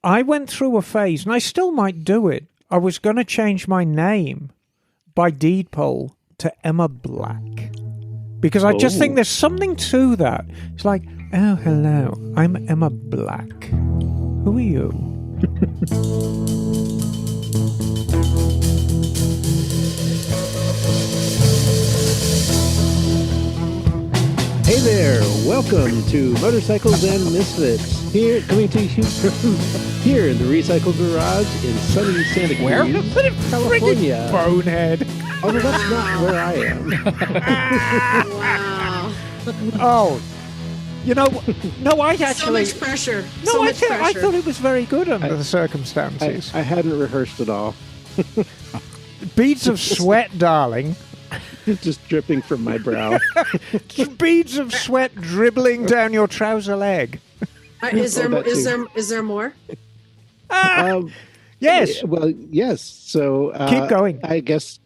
I went through a phase, and I still might do it. I was going to change my name by deed poll to Emma Black. Because I just think there's something to that. It's like, oh, hello, I'm Emma Black. Who are you? Hey there, welcome to Motorcycles and Misfits. Here, coming to you from here in the Recycle Garage in sunny Santa Cruz, California. Bonehead. Oh, no, that's not where I am. Wow. Oh, you know, no, I actually... So much pressure. No, so I, much pressure. I thought it was very good under the circumstances. I hadn't rehearsed at all. Beads of sweat, darling. Just dripping from my brow. Beads of sweat dribbling down your trouser leg. Is there more? Yes. Well, yes. So keep going. I guess.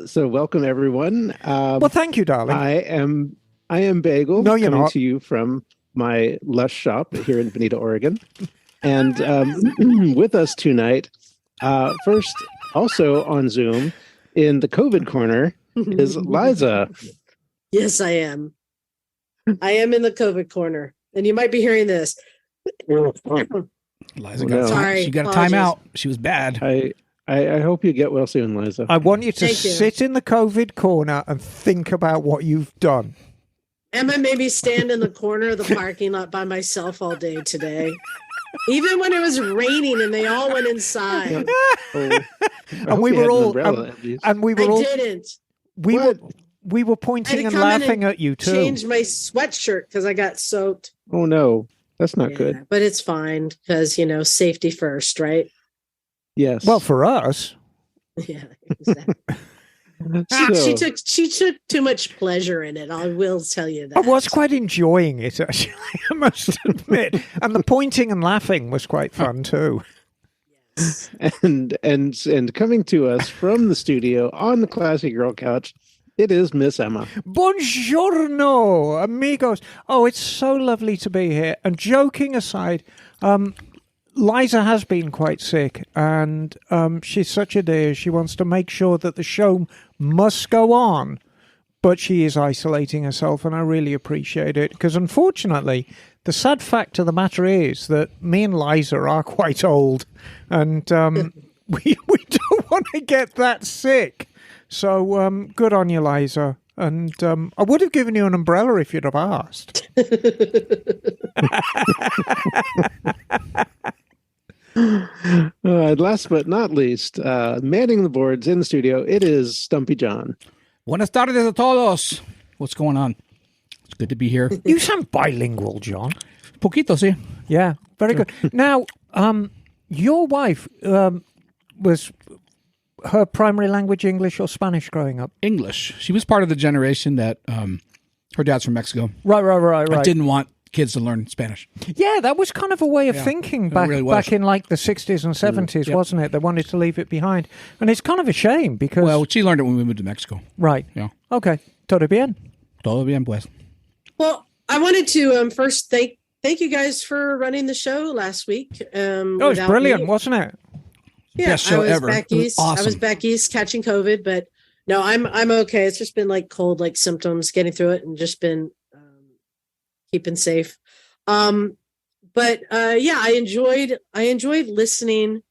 So welcome everyone. Well, thank you, darling. I am Bagel. No, you're coming not. to you from my lush shop here in Bonita, Oregon, and with us tonight, first also on Zoom in the COVID corner is Liza. Yes, I am. I am in the COVID corner, and you might be hearing this. Liza got Sorry, she got a apologies. timeout. She was bad. I hope you get well soon, Liza. I want you to Thank you. sit in the COVID corner and think about what you've done. Emma made me stand in the corner of the parking lot by myself all day today. Even when it was raining and they all went inside. And we were all, and we were all, I didn't. we were pointing and laughing at you too. Changed my sweatshirt because I got soaked. Oh no, that's not good. But it's fine because safety first, right? Yes. Well, for us. Yeah, exactly. She took too much pleasure in it. I will tell you that. I was quite enjoying it, actually, I must admit. And the pointing and laughing was quite fun too. Yes. And coming to us from the studio on the Classy Girl Couch, it is Miss Emma. Buongiorno, amigos. Oh, it's so lovely to be here. And joking aside, Liza has been quite sick, and she's such a dear. She wants to make sure that the show must go on, but she is isolating herself, and I really appreciate it, because unfortunately, the sad fact of the matter is that me and Liza are quite old, and we don't want to get that sick. So good on you, Liza. And I would have given you an umbrella if you'd have asked. Last but not least, manning the boards in the studio, it is Stumpy John. Buenas tardes a todos. What's going on? It's good to be here. You sound bilingual, John. Poquito, sí. Yeah, very good. Now, your wife was her primary language English or Spanish growing up? English. She was part of the generation that her dad's from Mexico. Right. I didn't want kids to learn Spanish. Yeah, that was kind of a way of thinking back in like the 60s and 70s, wasn't it? They wanted to leave it behind. And it's kind of a shame because... Well, she learned it when we moved to Mexico. Right. Yeah. Okay. Todo bien. Todo bien, pues. Well, I wanted to first thank you guys for running the show last week. It was brilliant, wasn't it? Yeah, Best show ever. Back east. Awesome. I was back east catching COVID, but no, I'm okay. It's just been like cold-like symptoms, getting through it, and just been keeping safe. But I enjoyed listening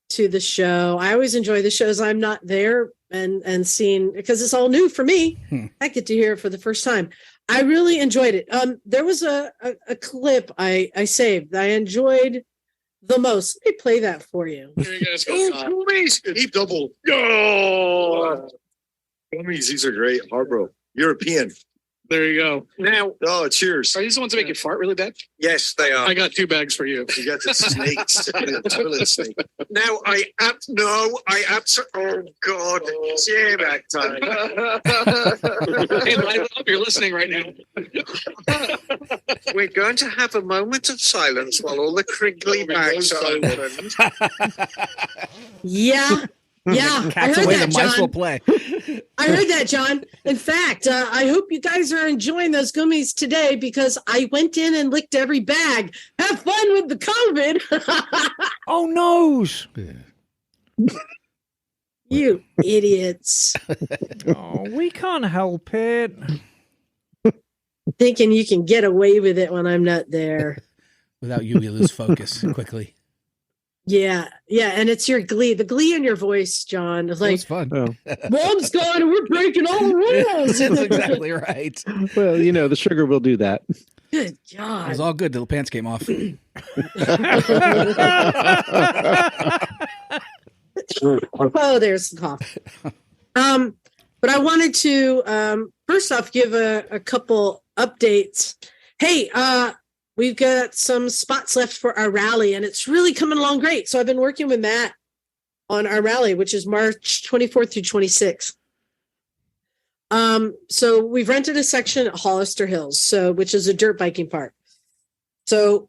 to the show. I always enjoy the shows I'm not there and seeing, because it's all new for me. I get to hear it for the first time. I really enjoyed it. There was a clip I saved I enjoyed the most. Let me play that for you. Here you guys go. Eat double. Oh, gummies. These are great. Harbro. European. There you go. Now, Oh, cheers. are these the ones that make you fart really bad? Yes, they are. I got 2 bags for you. You got the snakes. Toilet snake. Now, oh God, yeah, back time. Hey, I hope you're listening right now. We're going to have a moment of silence while all the crinkly bags are opened. Yeah. I Cats heard away, that, they might as well John. play. I heard that, John. In fact, I hope you guys are enjoying those gummies today, because I went in and licked every bag. Have fun with the COVID. Oh, nose. You idiots. Oh, we can't help it. Thinking you can get away with it when I'm not there. Without you, we lose focus quickly. Yeah. And it's your glee, the glee in your voice, John. It's It like, was fun. Oh. Mom's gone and we're breaking all the rules. That's exactly right. Well, the sugar will do that. Good It God. was all good till the pants came off. Oh, there's the cough. But I wanted to first off give a couple updates. Hey, we've got some spots left for our rally, and it's really coming along great. So I've been working with Matt on our rally, which is March 24th through 26th. So we've rented a section at Hollister Hills, which is a dirt biking park. So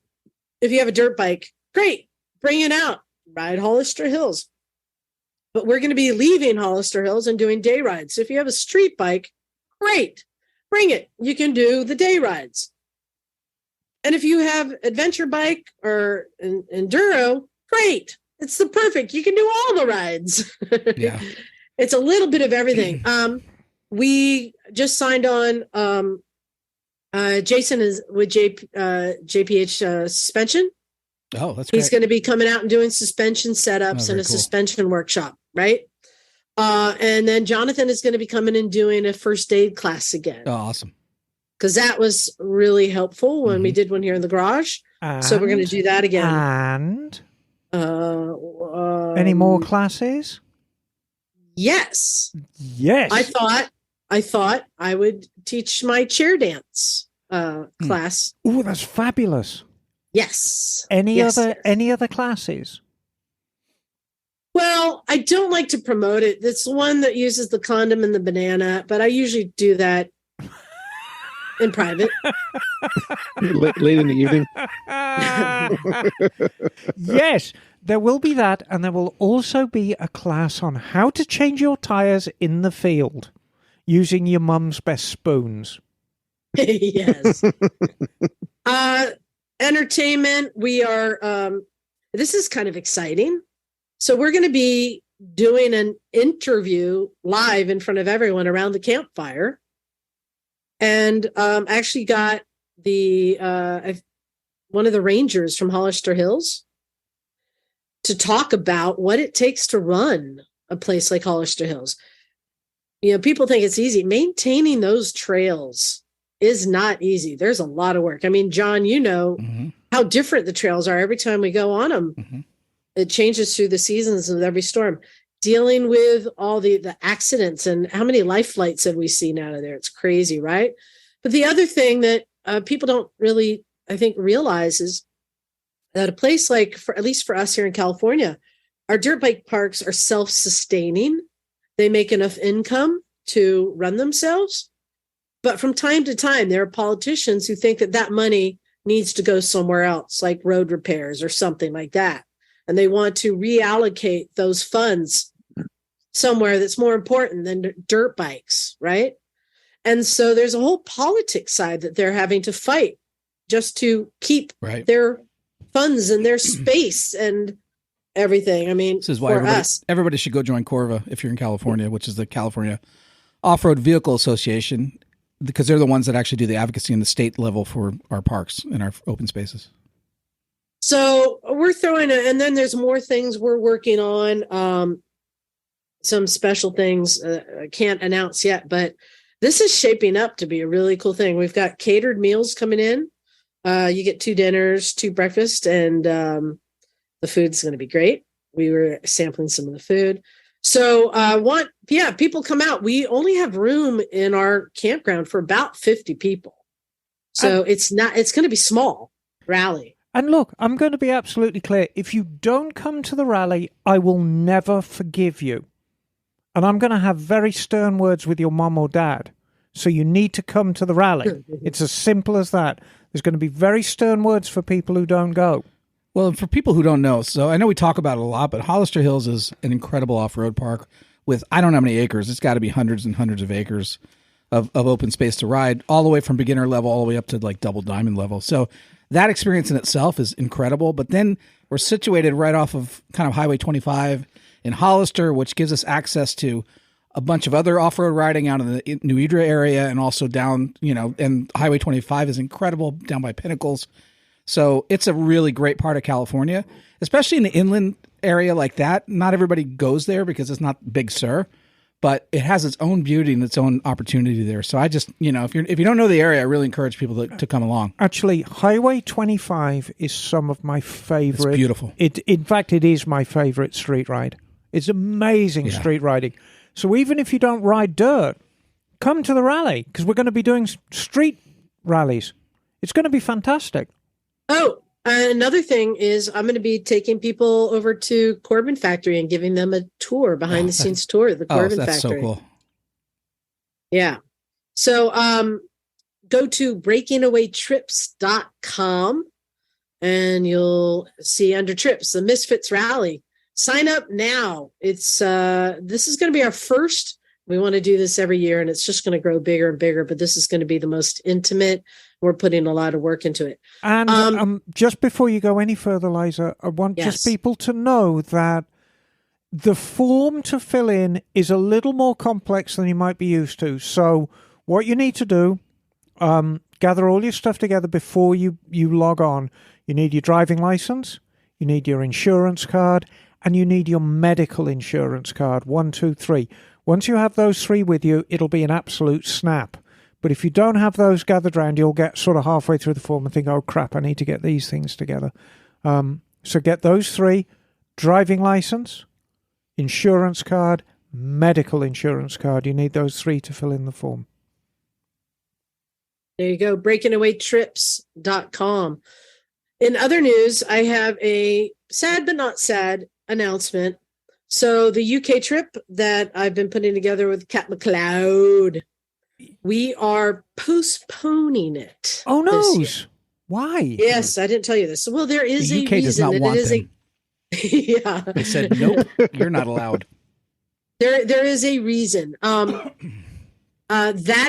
if you have a dirt bike, great, bring it out, ride Hollister Hills. But we're going to be leaving Hollister Hills and doing day rides. So if you have a street bike, great, bring it. You can do the day rides. And if you have adventure bike or enduro, great. It's the perfect. You can do all the rides. Yeah. It's a little bit of everything. We just signed on. Jason is with JPH Suspension. Oh, that's great. He's going to be coming out and doing suspension setups and a cool. suspension workshop, right? And then Jonathan is going to be coming and doing a first aid class again. Oh, awesome. Because that was really helpful when we did one here in the garage. So we're going to do that again. And any more classes? Yes. Yes. I thought I would teach my chair dance class. Oh, that's fabulous. Yes. Any Yes, other yes. any other classes? Well, I don't like to promote it. It's the one that uses the condom and the banana, but I usually do that in private. Late in the evening. Yes, there will be that, and there will also be a class on how to change your tires in the field using your mum's best spoons. Yes. Entertainment. We are, this is kind of exciting. So we're going to be doing an interview live in front of everyone around the campfire. And actually got one of the rangers from Hollister Hills to talk about what it takes to run a place like Hollister Hills. People think it's easy. Maintaining those trails is not easy. There's a lot of work. I mean, John, how different the trails are every time we go on them. Mm-hmm. It changes through the seasons with every storm. Dealing with all the accidents and how many life flights have we seen out of there? It's crazy, right? But the other thing that people don't really, I think, realize is that a place like, at least for us here in California, our dirt bike parks are self-sustaining. They make enough income to run themselves. But from time to time, there are politicians who think that money needs to go somewhere else, like road repairs or something like that. And they want to reallocate those funds somewhere that's more important than dirt bikes, right? And so there's a whole politics side that they're having to fight just to keep their funds and their space and everything. I mean, this is why everybody should go join Corva if you're in California, which is the California Off-Road Vehicle Association, because they're the ones that actually do the advocacy in the state level for our parks and our open spaces. So we're and then there's more things we're working on. Some special things I can't announce yet, but this is shaping up to be a really cool thing. We've got catered meals coming in. You get 2 dinners, 2 breakfasts, and the food's going to be great. We were sampling some of the food. So people come out. We only have room in our campground for about 50 people. So it's going to be small rally. And look, I'm going to be absolutely clear. If you don't come to the rally, I will never forgive you. And I'm going to have very stern words with your mom or dad. So you need to come to the rally. It's as simple as that. There's going to be very stern words for people who don't go. Well, for people who don't know, so I know we talk about it a lot, but Hollister Hills is an incredible off-road park with, I don't know how many acres. It's got to be hundreds and hundreds of acres of open space to ride, all the way from beginner level all the way up to like double diamond level. So that experience in itself is incredible. But then we're situated right off of kind of Highway 25 in Hollister, which gives us access to a bunch of other off-road riding out in the New Idra area and also down, and Highway 25 is incredible down by Pinnacles. So it's a really great part of California, especially in the inland area like that. Not everybody goes there because it's not Big Sur, but it has its own beauty and its own opportunity there. So I just, if you don't know the area, I really encourage people to come along. Actually, Highway 25 is some of my favorite. It's beautiful. In fact, it is my favorite street ride. It's amazing street riding. So even if you don't ride dirt, come to the rally because we're going to be doing street rallies. It's going to be fantastic. Oh, another thing is I'm going to be taking people over to Corbin Factory and giving them a tour, behind the scenes tour of the Corbin that's Factory. So cool. Yeah. So go to breakingawaytrips.com and you'll see under trips, the Misfits Rally. Sign up now. It's this is going to be our first. We want to do this every year, and it's just going to grow bigger and bigger. But this is going to be the most intimate. We're putting a lot of work into it. And just before you go any further, Liza, I want just people to know that the form to fill in is a little more complex than you might be used to. So what you need to do, gather all your stuff together before you log on. You need your driving license, you need your insurance card, and you need your medical insurance card. 1, 2, 3. Once you have those 3 with you, it'll be an absolute snap. But if you don't have those gathered round, you'll get sort of halfway through the form and think, oh, crap, I need to get these things together. So get those 3, driving license, insurance card, medical insurance card. You need those 3 to fill in the form. There you go, breakingawaytrips.com. In other news, I have a sad but not sad announcement. So the UK trip that I've been putting together with Kat McLeod, we are postponing it. Oh, no. Why? Yes, I didn't tell you this. Well, there is the a UK reason. does not want them. Yeah. They said, nope, you're not allowed. There is a reason. That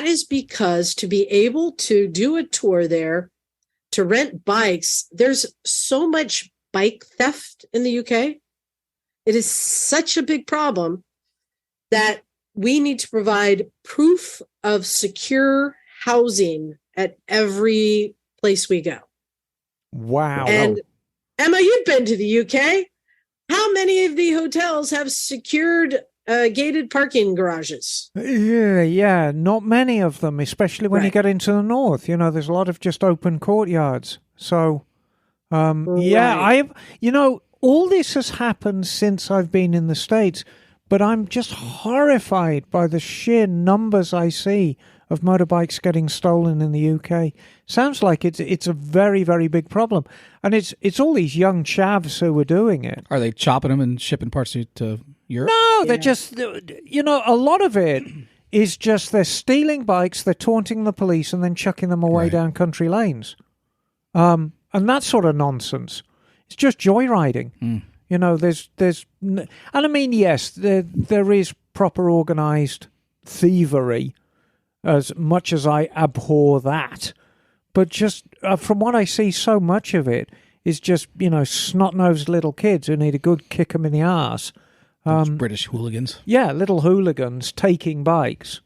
is because to be able to do a tour there, to rent bikes, there's so much bike theft in the UK. It is such a big problem that we need to provide proof of secure housing at every place we go. Wow. And Emma, you've been to the UK. How many of the hotels have secured gated parking garages? Yeah, not many of them, especially when you get into the north. There's a lot of just open courtyards. So, all this has happened since I've been in the States, but I'm just horrified by the sheer numbers I see of motorbikes getting stolen in the UK. Sounds like it's a very, very big problem. And it's all these young chavs who are doing it. Are they chopping them and shipping parts to Europe? No, they're just, a lot of it is just they're stealing bikes, they're taunting the police and then chucking them away down country lanes. And that sort of nonsense. It's just joyriding. And I mean, yes, there is proper organised thievery, as much as I abhor that. But just from what I see, so much of it is just, snot-nosed little kids who need a good kick 'em in the arse. British hooligans. Yeah, little hooligans taking bikes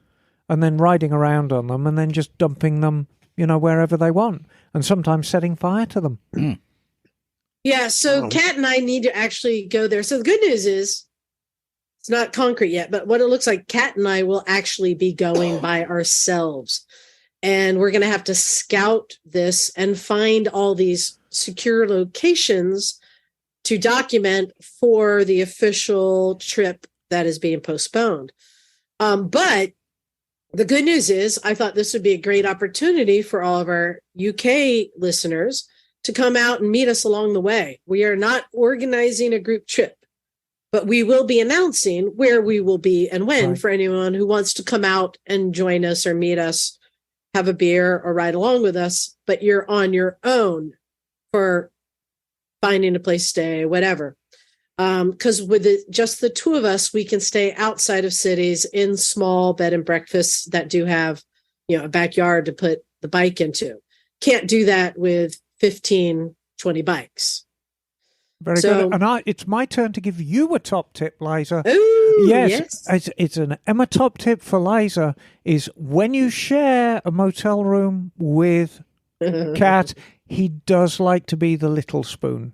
and then riding around on them and then just dumping them, wherever they want, and sometimes setting fire to them. Mm. Yeah, so Kat and I need to actually go there. So the good news is it's not concrete yet, but what it looks like, Kat and I will actually be going by ourselves. And we're going to have to scout this and find all these secure locations to document for the official trip that is being postponed. But the good news is I thought this would be a great opportunity for all of our UK listeners to come out and meet us along the way. We are not organizing a group trip, but we will be announcing where we will be and when for anyone who wants to come out and join us or meet us, have a beer or ride along with us, but you're on your own for finding a place to stay, whatever. Because with just the 2 of us, we can stay outside of cities in small bed and breakfasts that do have, a backyard to put the bike into. Can't do that with 15, 20 bikes. Very So- good. And it's my turn to give you a top tip, Liza. Ooh, Yes, it's an Emma top tip for Liza is when you share a motel room with Kat, he does like to be the little spoon.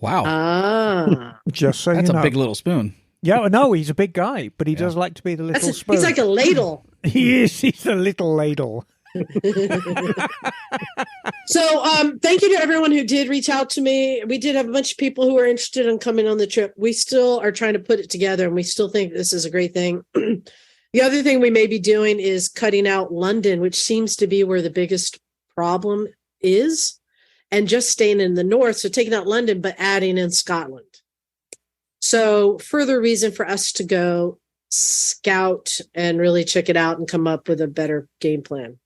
Wow. Just so That's you know. a big little spoon. Yeah, no, he's a big guy, but he does like to be the little spoon. He's like a ladle. He is. He's a little ladle. So thank you to everyone who did reach out to me. We did have a bunch of people who were interested in coming on the trip. We still are trying to put it together, and we still think this is a great thing. The other thing we may be doing is cutting out London, which seems to be where the biggest problem is, and just staying in the north. So taking out London, but adding in Scotland. So further reason for us to go scout and really check it out and come up with a better game plan.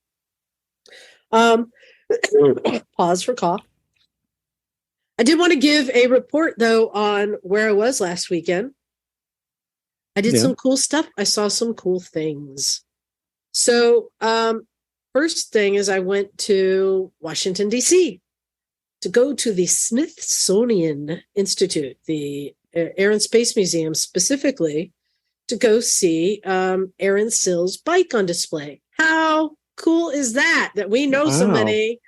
Pause for cough. I did want to give a report though on where I was last weekend. I did some cool stuff. I saw some cool things. So first thing is I went to Washington, D.C. to go to the Smithsonian Institute, the Air and Space Museum, specifically to go see Aaron Sill's bike on display. How cool is that we know somebody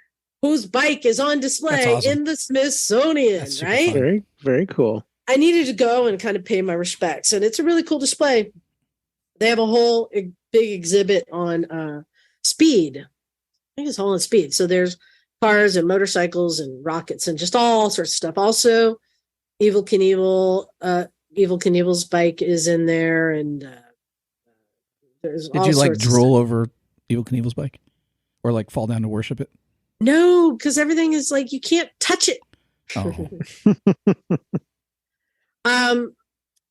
whose bike is on display in the Smithsonian, right? fun. Very, very cool. I needed to go and kind of pay my respects. And it's a really cool display. They have a whole big exhibit on speed. I think it's all on speed. So there's cars and motorcycles and rockets and just all sorts of stuff. Also, Evel Knievel's bike is in there. And there's Did you like drool over Evel Knievel's bike? Or like fall down to worship it? No, because everything is like, you can't touch it. Oh.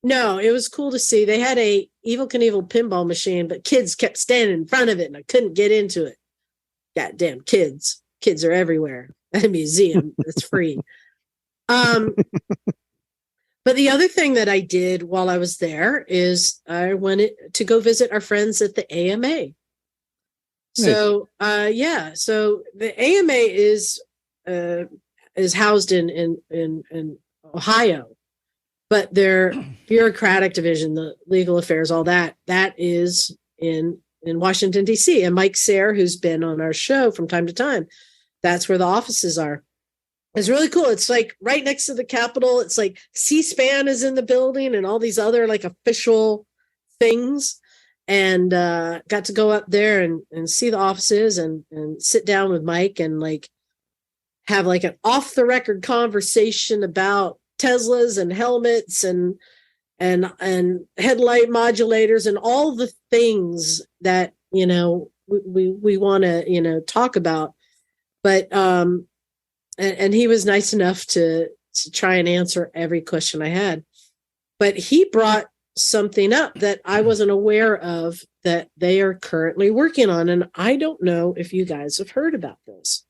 No, it was cool to see. They had a Evel Knievel pinball machine, but kids kept standing in front of it and I couldn't get into it. Goddamn kids. Kids are everywhere at a museum. It's free. But the other thing that I did while I was there is I went to go visit our friends at the AMA. So, so the AMA is housed in Ohio, but their bureaucratic division, the legal affairs, all that is in Washington, D.C. And Mike Sayre, who's been on our show from time to time, that's where the offices are. It's really cool. It's like right next to the Capitol. It's like C-SPAN is in the building and all these other like official things. And got to go up there and see the offices and sit down with Mike and like have like an off the record conversation about Teslas and helmets and headlight modulators and all the things that, we want to, talk about. But, and he was nice enough to try and answer every question I had, but he brought something up that I wasn't aware of that they are currently working on. And I don't know if you guys have heard about this.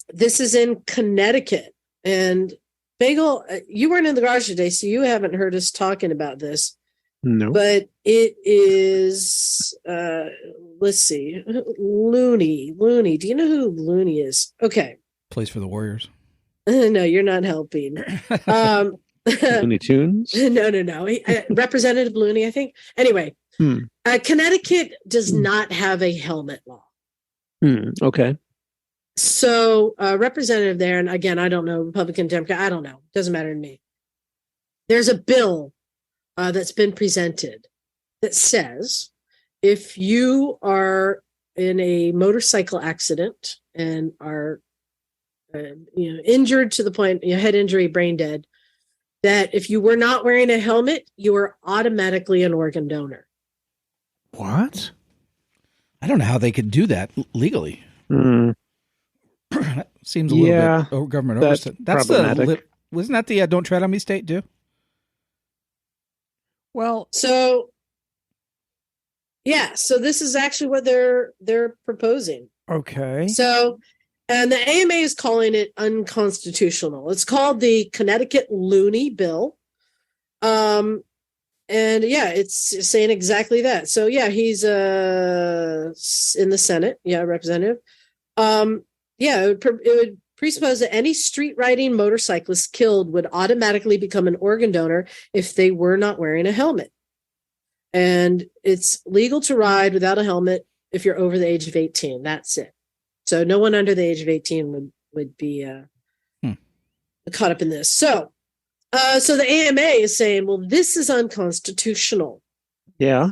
This is in Connecticut, and Bagel, you weren't in the garage today, so you haven't heard us talking about this. No. But it is, let's see, Looney. Do you know who Looney is? Okay. Plays for the Warriors. No, you're not helping. Looney Tunes? No. Representative Looney, I think. Anyway, Connecticut does not have a helmet law. Okay. So representative there, and again, I don't know, Republican, Democrat, I don't know. Doesn't matter to me. There's a bill that's been presented that says if you are in a motorcycle accident and are injured to the point, head injury, brain dead, that if you were not wearing a helmet, you are automatically an organ donor. What? I don't know how they could do that legally. That seems a little bit government that's oversight. That's problematic. Wasn't that the Don't Tread on Me state too? Well, so this is actually what they're proposing. okay. So, and the AMA is calling it unconstitutional. It's called the Connecticut Looney Bill. And it's saying exactly that. So he's in the Senate, representative. Yeah, it would presuppose that any street riding motorcyclist killed would automatically become an organ donor if they were not wearing a helmet. And it's legal to ride without a helmet if you're over the age of 18. That's it. So no one under the age of 18 would be caught up in this. So the AMA is saying, well, this is unconstitutional. Yeah.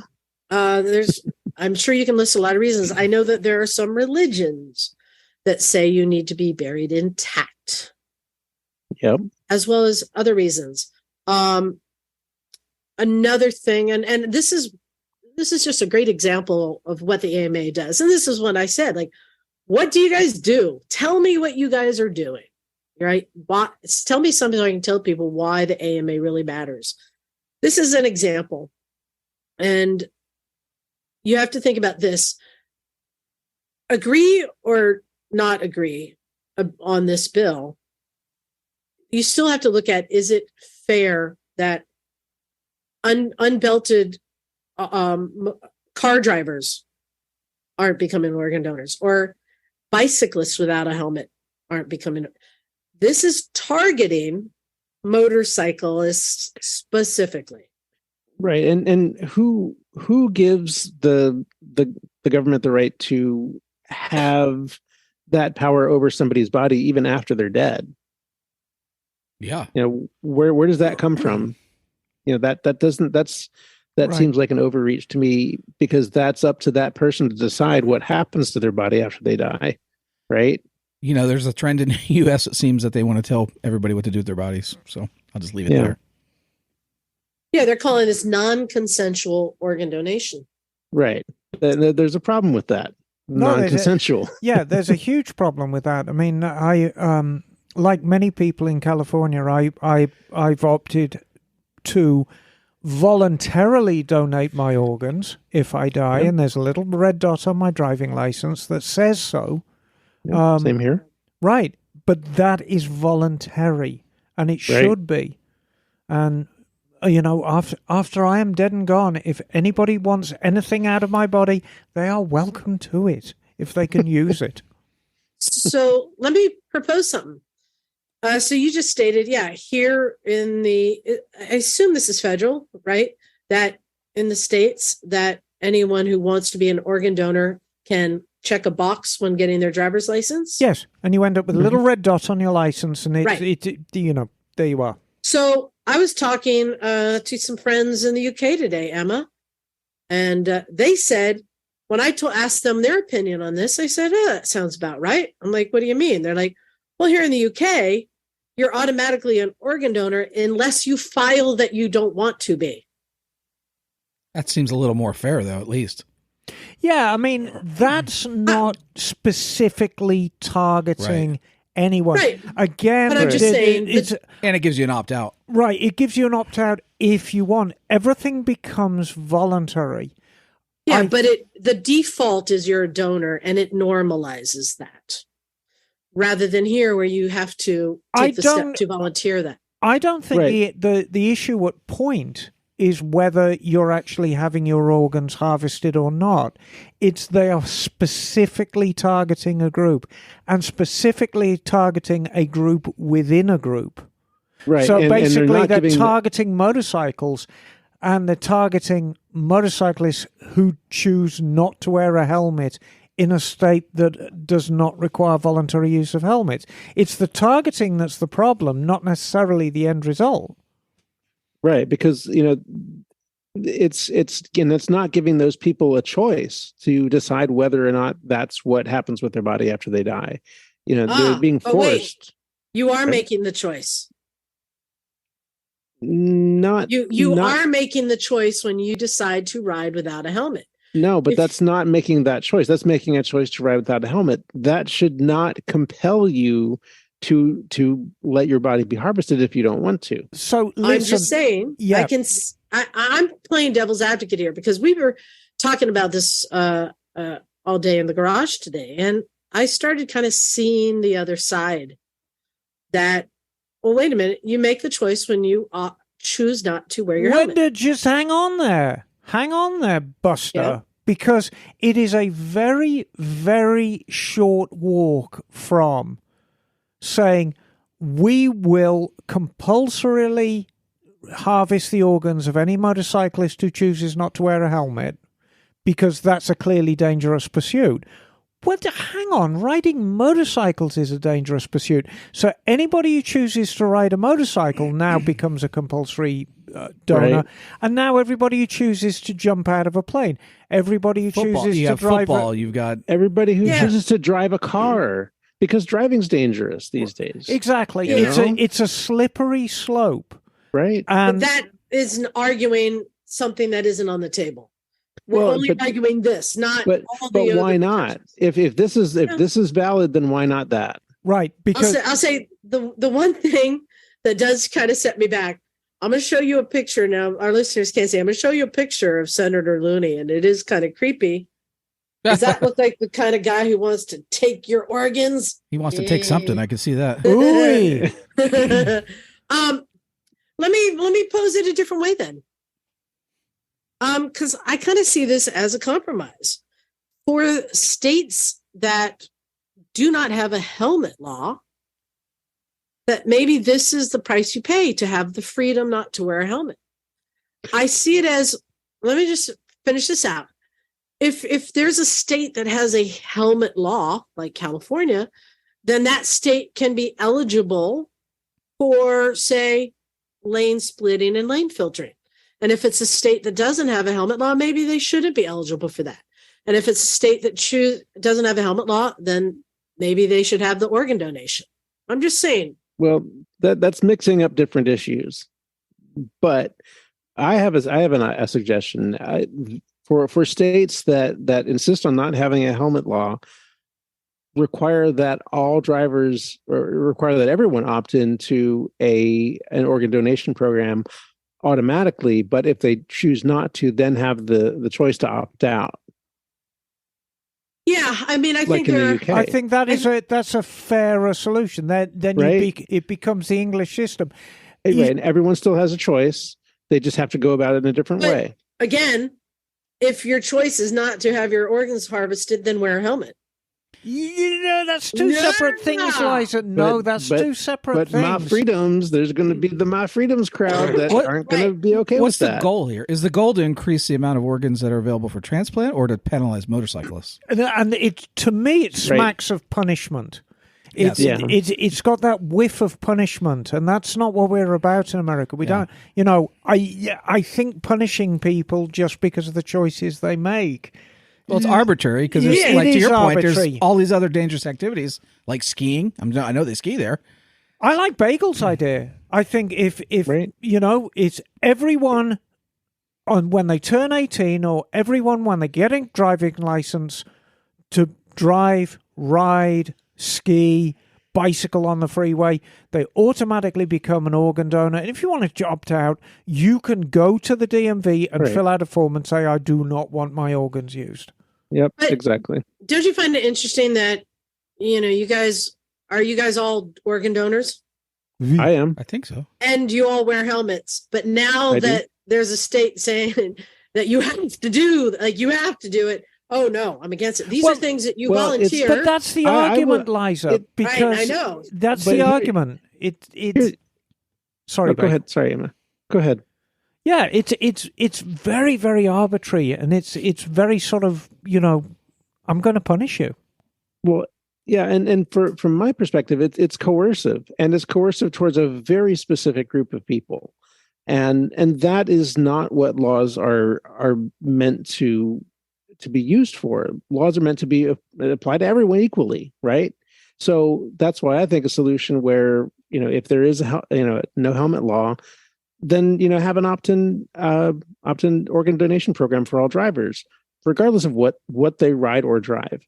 I'm sure you can list a lot of reasons. I know that there are some religions that say you need to be buried intact. Yep. As well as other reasons. Another thing, and this is just a great example of what the AMA does. And this is what I said, like, what do you guys do? Tell me what you guys are doing, right? Tell me something so I can tell people why the AMA really matters. This is an example. And you have to think about this. Agree or not agree on this bill, you still have to look at, is it fair that unbelted car drivers aren't becoming organ donors, or bicyclists without a helmet aren't becoming? This is targeting motorcyclists specifically. Right. And who gives the government the right to have that power over somebody's body even after they're dead? Yeah. Where does that come from? That Right. seems like an overreach to me, because that's up to that person to decide what happens to their body after they die. Right. There's a trend in the U.S. It seems that they want to tell everybody what to do with their bodies. So I'll just leave it there. Yeah, they're calling this non-consensual organ donation. Right. There's a problem with that. Non-consensual. There's a huge problem with that. I mean, I like many people in California, I've opted to voluntarily donate my organs if I die, and there's a little red dot on my driving license that says so. Same here. Right, but that is voluntary, and it should be. And after I am dead and gone, if anybody wants anything out of my body, they are welcome to it if they can use it. So let me propose something. So you just stated, here I assume this is federal, right? That in the States, that anyone who wants to be an organ donor can check a box when getting their driver's license. Yes, and you end up with a little red dot on your license, and there you are. So I was talking to some friends in the UK today, Emma, and they said, when I asked them their opinion on this, I said, that sounds about right. I'm like, what do you mean? They're like, well, here in the UK, you're automatically an organ donor unless you file that you don't want to be. That seems a little more fair, though, at least. Yeah, I mean, that's not specifically targeting anyone. Right. Again, but I'm just saying, and it gives you an opt-out. Right, it gives you an opt-out if you want. Everything becomes voluntary. Yeah, but the default is you're a donor, and it normalizes that, rather than here where you have to take the step to volunteer that. I don't think the issue at point is whether you're actually having your organs harvested or not. It's they are specifically targeting a group, and specifically targeting a group within a group. Right. So basically, they're targeting motorcycles, and they're targeting motorcyclists who choose not to wear a helmet in a state that does not require voluntary use of helmets. It's the targeting that's the problem, not necessarily the end result. Right, because it's not giving those people a choice to decide whether or not that's what happens with their body after they die. They're being forced. Wait. You are making the choice. You are making the choice when you decide to ride without a helmet. No, but that's not making that choice. That's making a choice to ride without a helmet. That should not compel you to let your body be harvested if you don't want to. So listen, I'm just saying, I'm playing devil's advocate here, because we were talking about this all day in the garage today, and I started kind of seeing the other side. That, well, wait a minute, you make the choice when you choose not to wear your helmet. Just hang on there, Buster. because it is a very, very short walk from saying we will compulsorily harvest the organs of any motorcyclist who chooses not to wear a helmet because that's a clearly dangerous pursuit. Well, hang on, riding motorcycles is a dangerous pursuit. So anybody who chooses to ride a motorcycle now becomes a compulsory donor. Right. And now everybody who chooses to jump out of a plane, everybody who chooses to drive football, you've got everybody who chooses to drive a car, because driving's dangerous these days. Exactly. It's a slippery slope. Right. But that isn't arguing something that isn't on the table. We're only arguing this, not all the other. But why not? If this is valid, then why not that? Right. Because I'll say the one thing that does kind of set me back. I'm going to show you a picture now. Our listeners can't see. I'm going to show you a picture of Senator Looney, and it is kind of creepy. Does that look like the kind of guy who wants to take your organs? He wants to take something. I can see that. Let me pose it a different way then. Because I kind of see this as a compromise for states that do not have a helmet law, that maybe this is the price you pay to have the freedom not to wear a helmet. I see it as, let me just finish this out. If there's a state that has a helmet law, like California, then that state can be eligible for, say, lane splitting and lane filtering. And if it's a state that doesn't have a helmet law, maybe they shouldn't be eligible for that. And if it's a state that doesn't have a helmet law, then maybe they should have the organ donation. I'm just saying. Well, that's mixing up different issues. But I have a suggestion for states that insist on not having a helmet law. Require that all drivers, or require that everyone opt into an organ donation program automatically, but if they choose not to, then have the choice to opt out. Yeah, I mean, I think that's a fairer solution. Then right? It becomes the English system. Right, and everyone still has a choice. They just have to go about it in a different way. Again, if your choice is not to have your organs harvested, then wear a helmet. That's two separate things, Liza. That's two separate things. But My Freedoms, there's going to be the My Freedoms crowd that aren't going to be okay with that. What's the goal here? Is the goal to increase the amount of organs that are available for transplant, or to penalize motorcyclists? And to me, it smacks of punishment. It's got that whiff of punishment, and that's not what we're about in America. We don't, I think punishing people just because of the choices they make. Well, it's arbitrary because, to your point, there's all these other dangerous activities like skiing. I know they ski there. I like Bagel's idea. I think if it's everyone when they turn 18, or everyone when they get a driving license to drive, ride, ski, bicycle on the freeway, they automatically become an organ donor. And if you want to opt out, you can go to the DMV and fill out a form and say, I do not want my organs used. Yep, exactly. Don't you find it interesting that, you guys all organ donors? I am. I think so. And you all wear helmets. But now that there's a state saying that you have to do it. Oh, no, I'm against it. These are things that you volunteer. But that's the argument, Liza. Because right, I know. That's the argument. Sorry, go ahead. Sorry, Emma. Go ahead. Yeah, it's very, very arbitrary, and it's very sort of, I'm going to punish you. Well, yeah, and from my perspective, it's coercive, and it's coercive towards a very specific group of people, and that is not what laws are meant to be used for. Laws are meant to be applied to everyone equally, right? So that's why I think a solution where, if there is no helmet law, then have an opt-in organ donation program for all drivers, regardless of what they ride or drive,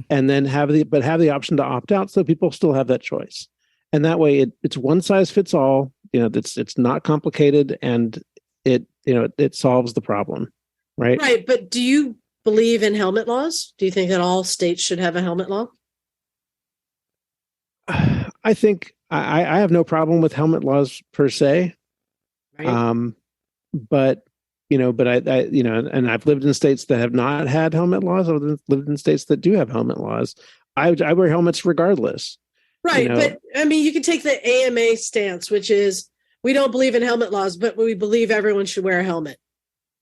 and then have the option to opt out, so people still have that choice. And that way, it's one size fits all. It's not complicated, and it solves the problem, right? Right, but do you believe in helmet laws? Do you think that all states should have a helmet law? I think I have no problem with helmet laws per se. Right. But but I and I've lived in states that have not had helmet laws. I've lived in states that do have helmet laws. I wear helmets regardless. Right. But I mean, you can take the AMA stance, which is we don't believe in helmet laws, but we believe everyone should wear a helmet.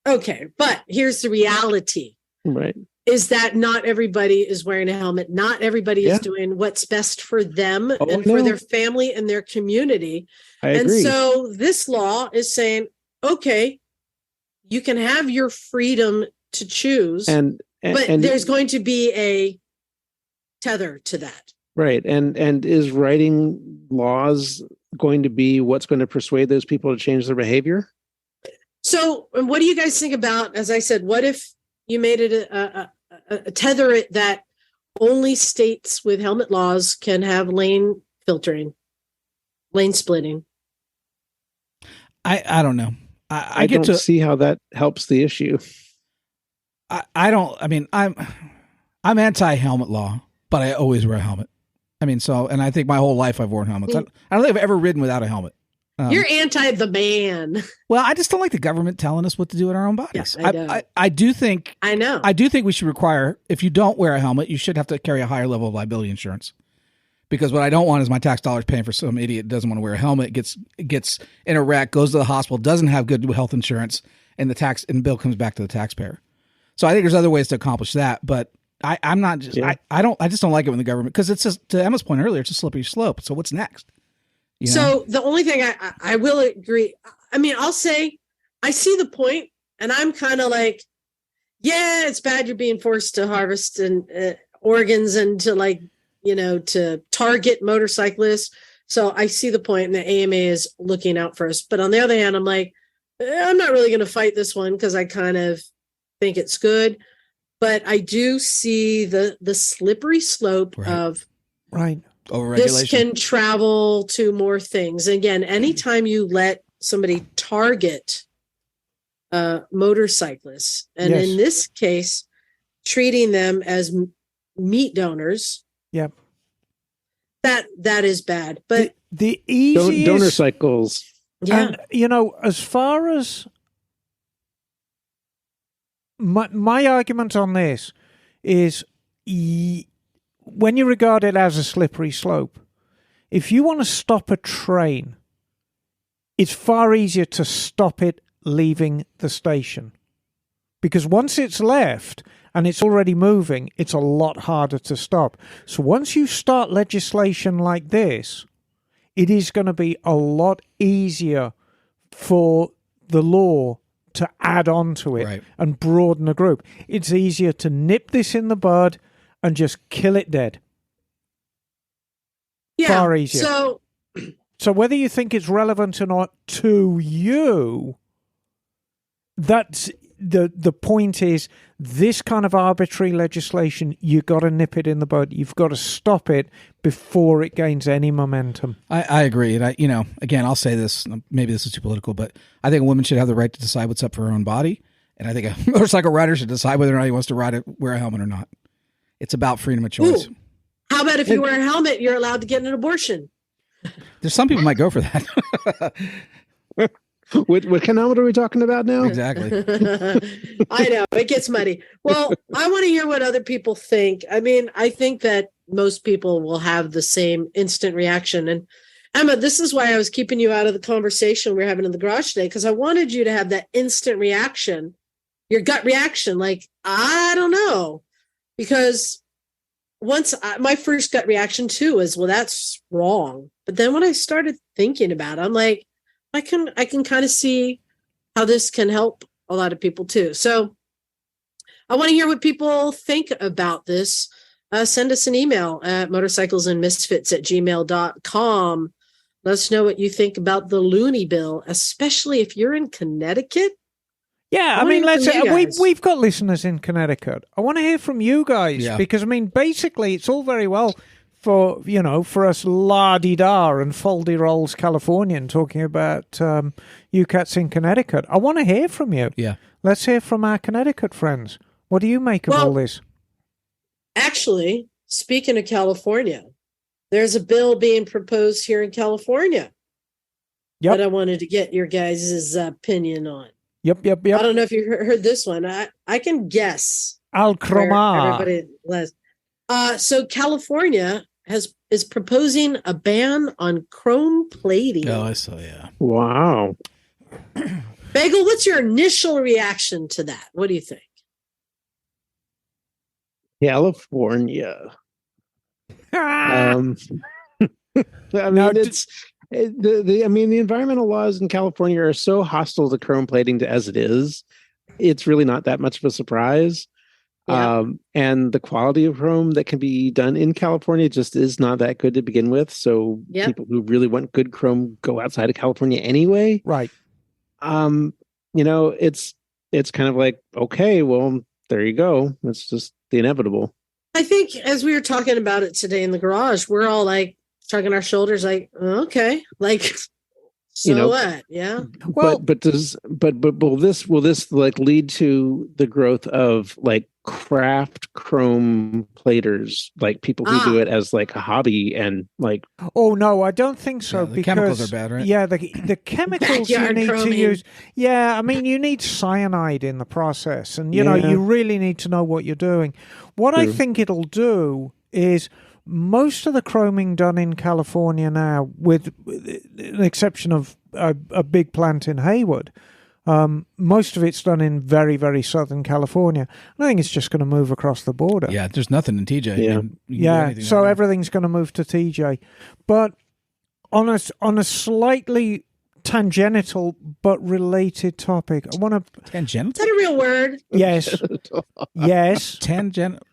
Okay. But here's the reality. Right. Is that not everybody is wearing a helmet. Not everybody is doing what's best for them and for their family and their community. I agree. And so this law is saying, okay, you can have your freedom to choose, but there's going to be a tether to that. Right. And is writing laws going to be what's going to persuade those people to change their behavior? So what do you guys think about, as I said, what if you made it a tether it that only states with helmet laws can have lane filtering, lane splitting? I don't know. I don't see how that helps the issue. I'm anti-helmet law, but I always wear a helmet. And I think my whole life I've worn helmets. I don't think I've ever ridden without a helmet. You're anti the man. Well, I just don't like the government telling us what to do with our own bodies. Yeah, I do think we should require, if you don't wear a helmet, you should have to carry a higher level of liability insurance. Because what I don't want is my tax dollars paying for some idiot who doesn't want to wear a helmet, gets in a wreck, goes to the hospital, doesn't have good health insurance, and the bill comes back to the taxpayer. So I think there's other ways to accomplish that, but I'm not just I just don't like it when the government, because it's just, to Emma's point earlier, it's a slippery slope. So what's next? So the only thing I will agree, I'll say I see the point, and I'm kind of like, yeah, it's bad you're being forced to harvest organs and to to target motorcyclists. So I see the point, and the AMA is looking out for us. But on the other hand, I'm like, I'm not really going to fight this one because I kind of think it's good. But I do see the slippery slope of overregulation. This can travel to more things. Again, anytime you let somebody target motorcyclists, and in this case, treating them as meat donors, that is bad. But the easiest donor cycles. Yeah. And as far as my argument on this is, when you regard it as a slippery slope, if you want to stop a train, it's far easier to stop it leaving the station. Because once it's left and it's already moving, it's a lot harder to stop. So once you start legislation like this, it is going to be a lot easier for the law to add on to it and broaden the group. It's easier to nip this in the bud and just kill it dead. Yeah. Far easier. So whether you think it's relevant or not to you, that's the point is, this kind of arbitrary legislation, you got to nip it in the bud. You've got to stop it before it gains any momentum. I agree. And again, I'll say this, maybe this is too political, but I think a woman should have the right to decide what's up for her own body. And I think a motorcycle rider should decide whether or not he wants to wear a helmet or not. It's about freedom of choice. Ooh. How about if you wear a helmet, you're allowed to get an abortion? There's some people might go for that. What kind of helmet are we talking about now? Exactly. I know, it gets muddy. Well, I want to hear what other people think. I think that most people will have the same instant reaction. And Emma, this is why I was keeping you out of the conversation we were having in the garage today, because I wanted you to have that instant reaction, your gut reaction, like, I don't know. Because my first gut reaction too is, well, that's wrong. But then when I started thinking about it, I'm like, I can kind of see how this can help a lot of people too. So I want to hear what people think about this. Send us an email at motorcyclesandmisfits@gmail.com. Let us know what you think about the loony bill, especially if you're in Connecticut. Yeah, we've got listeners in Connecticut. I want to hear from you guys because basically it's all very well for us la-di-da and foldy-rolls Californian talking about you cats in Connecticut. I want to hear from you. Yeah. Let's hear from our Connecticut friends. What do you make of all this? Actually, speaking of California, there's a bill being proposed here in California that I wanted to get your guys' opinion on. Yep. I don't know if you heard this one. I can guess. Al where Cromar. everybody was. So California is proposing a ban on chrome plating. Oh, I saw. Yeah. Wow. Bagel, what's your initial reaction to that? What do you think? California. I mean, Now, the environmental laws in California are so hostile to chrome plating as it is. It's really not that much of a surprise. Yeah. And the quality of chrome that can be done in California just is not that good to begin with. So Yep. people who really want good chrome go outside of California anyway. right. It's kind of like, okay, well, there you go. It's just the inevitable. I think as we were talking about it today in the garage, we're all like shrugging our shoulders, like, okay, like, so what? Yeah. Well, but will this like lead to the growth of like craft chrome platers, like people who do it as like a hobby and like? Oh no, I don't think so. Yeah, the because chemicals are bad, right? Yeah, the chemicals you Backyard need to chroming. use. Yeah, I mean you need cyanide in the process, and you know Yeah. you really need to know what you're doing. What I True. think it'll do is most of the chroming done in California now, with an exception of a big plant in Hayward. Most of it's done in very, very southern California. I think it's just going to move across the border. Yeah. There's nothing in TJ. Yeah. You can do Yeah, anything so down there. everything's going to move to TJ. But on a slightly tangential but related topic, I want to Is Tangential. that a real word? yes,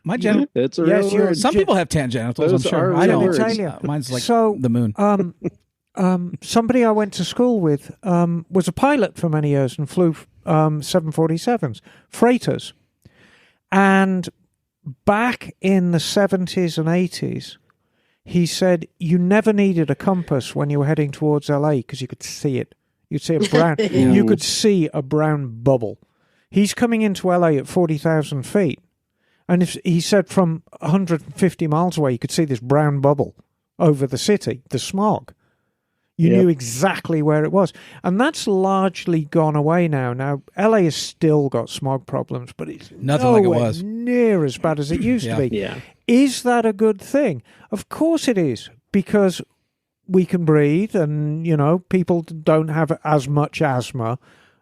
My gen. It's a Yes, real you're- word. Some people have tangenitals. I'm Those sure. are I real don't. words. Mine's like So, the moon. somebody I went to school with was a pilot for many years and flew 747s, freighters. And back in the 70s and 80s, he said you never needed a compass when you were heading towards LA because you could see it. You'd see a brown. You could see a brown bubble. He's coming into LA at 40,000 feet, and if he said from 150 miles away, you could see this brown bubble over the city, the smog. You Yep. knew exactly where it was. And that's largely gone away now. Now, LA has still got smog problems, but it's Nothing like it nowhere was. near as bad as it used Yeah. to be. Yeah. Is that a good thing? Of course it is, because we can breathe and, you know, people don't have as much asthma.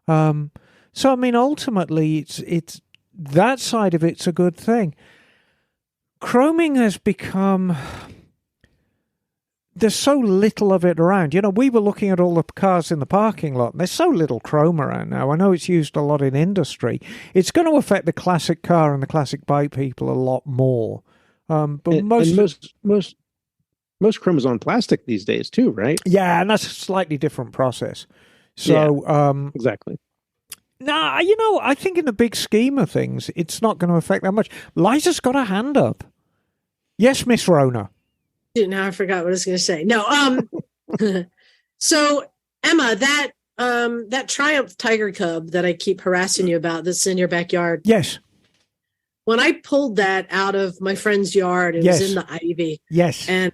So, I mean, ultimately, it's that side of it's a good thing. Chroming has become... There's so little of it around. You know, we were looking at all the cars in the parking lot, and there's so little chrome around now. I know it's used a lot in industry. It's going to affect the classic car and the classic bike people a lot more. But And most chrome is on plastic these days too, right? yeah, and that's a slightly different process. So, Exactly. nah, you know, I think in the big scheme of things, it's not going to affect that much. Liza's got a hand up. Yes, Miss Rona. Now I forgot what I was going to say. No. So Emma, that Triumph Tiger Cub that I keep harassing you about, that's in your backyard. Yes, When I pulled that out of my friend's yard, it Yes. was in the ivy, yes. and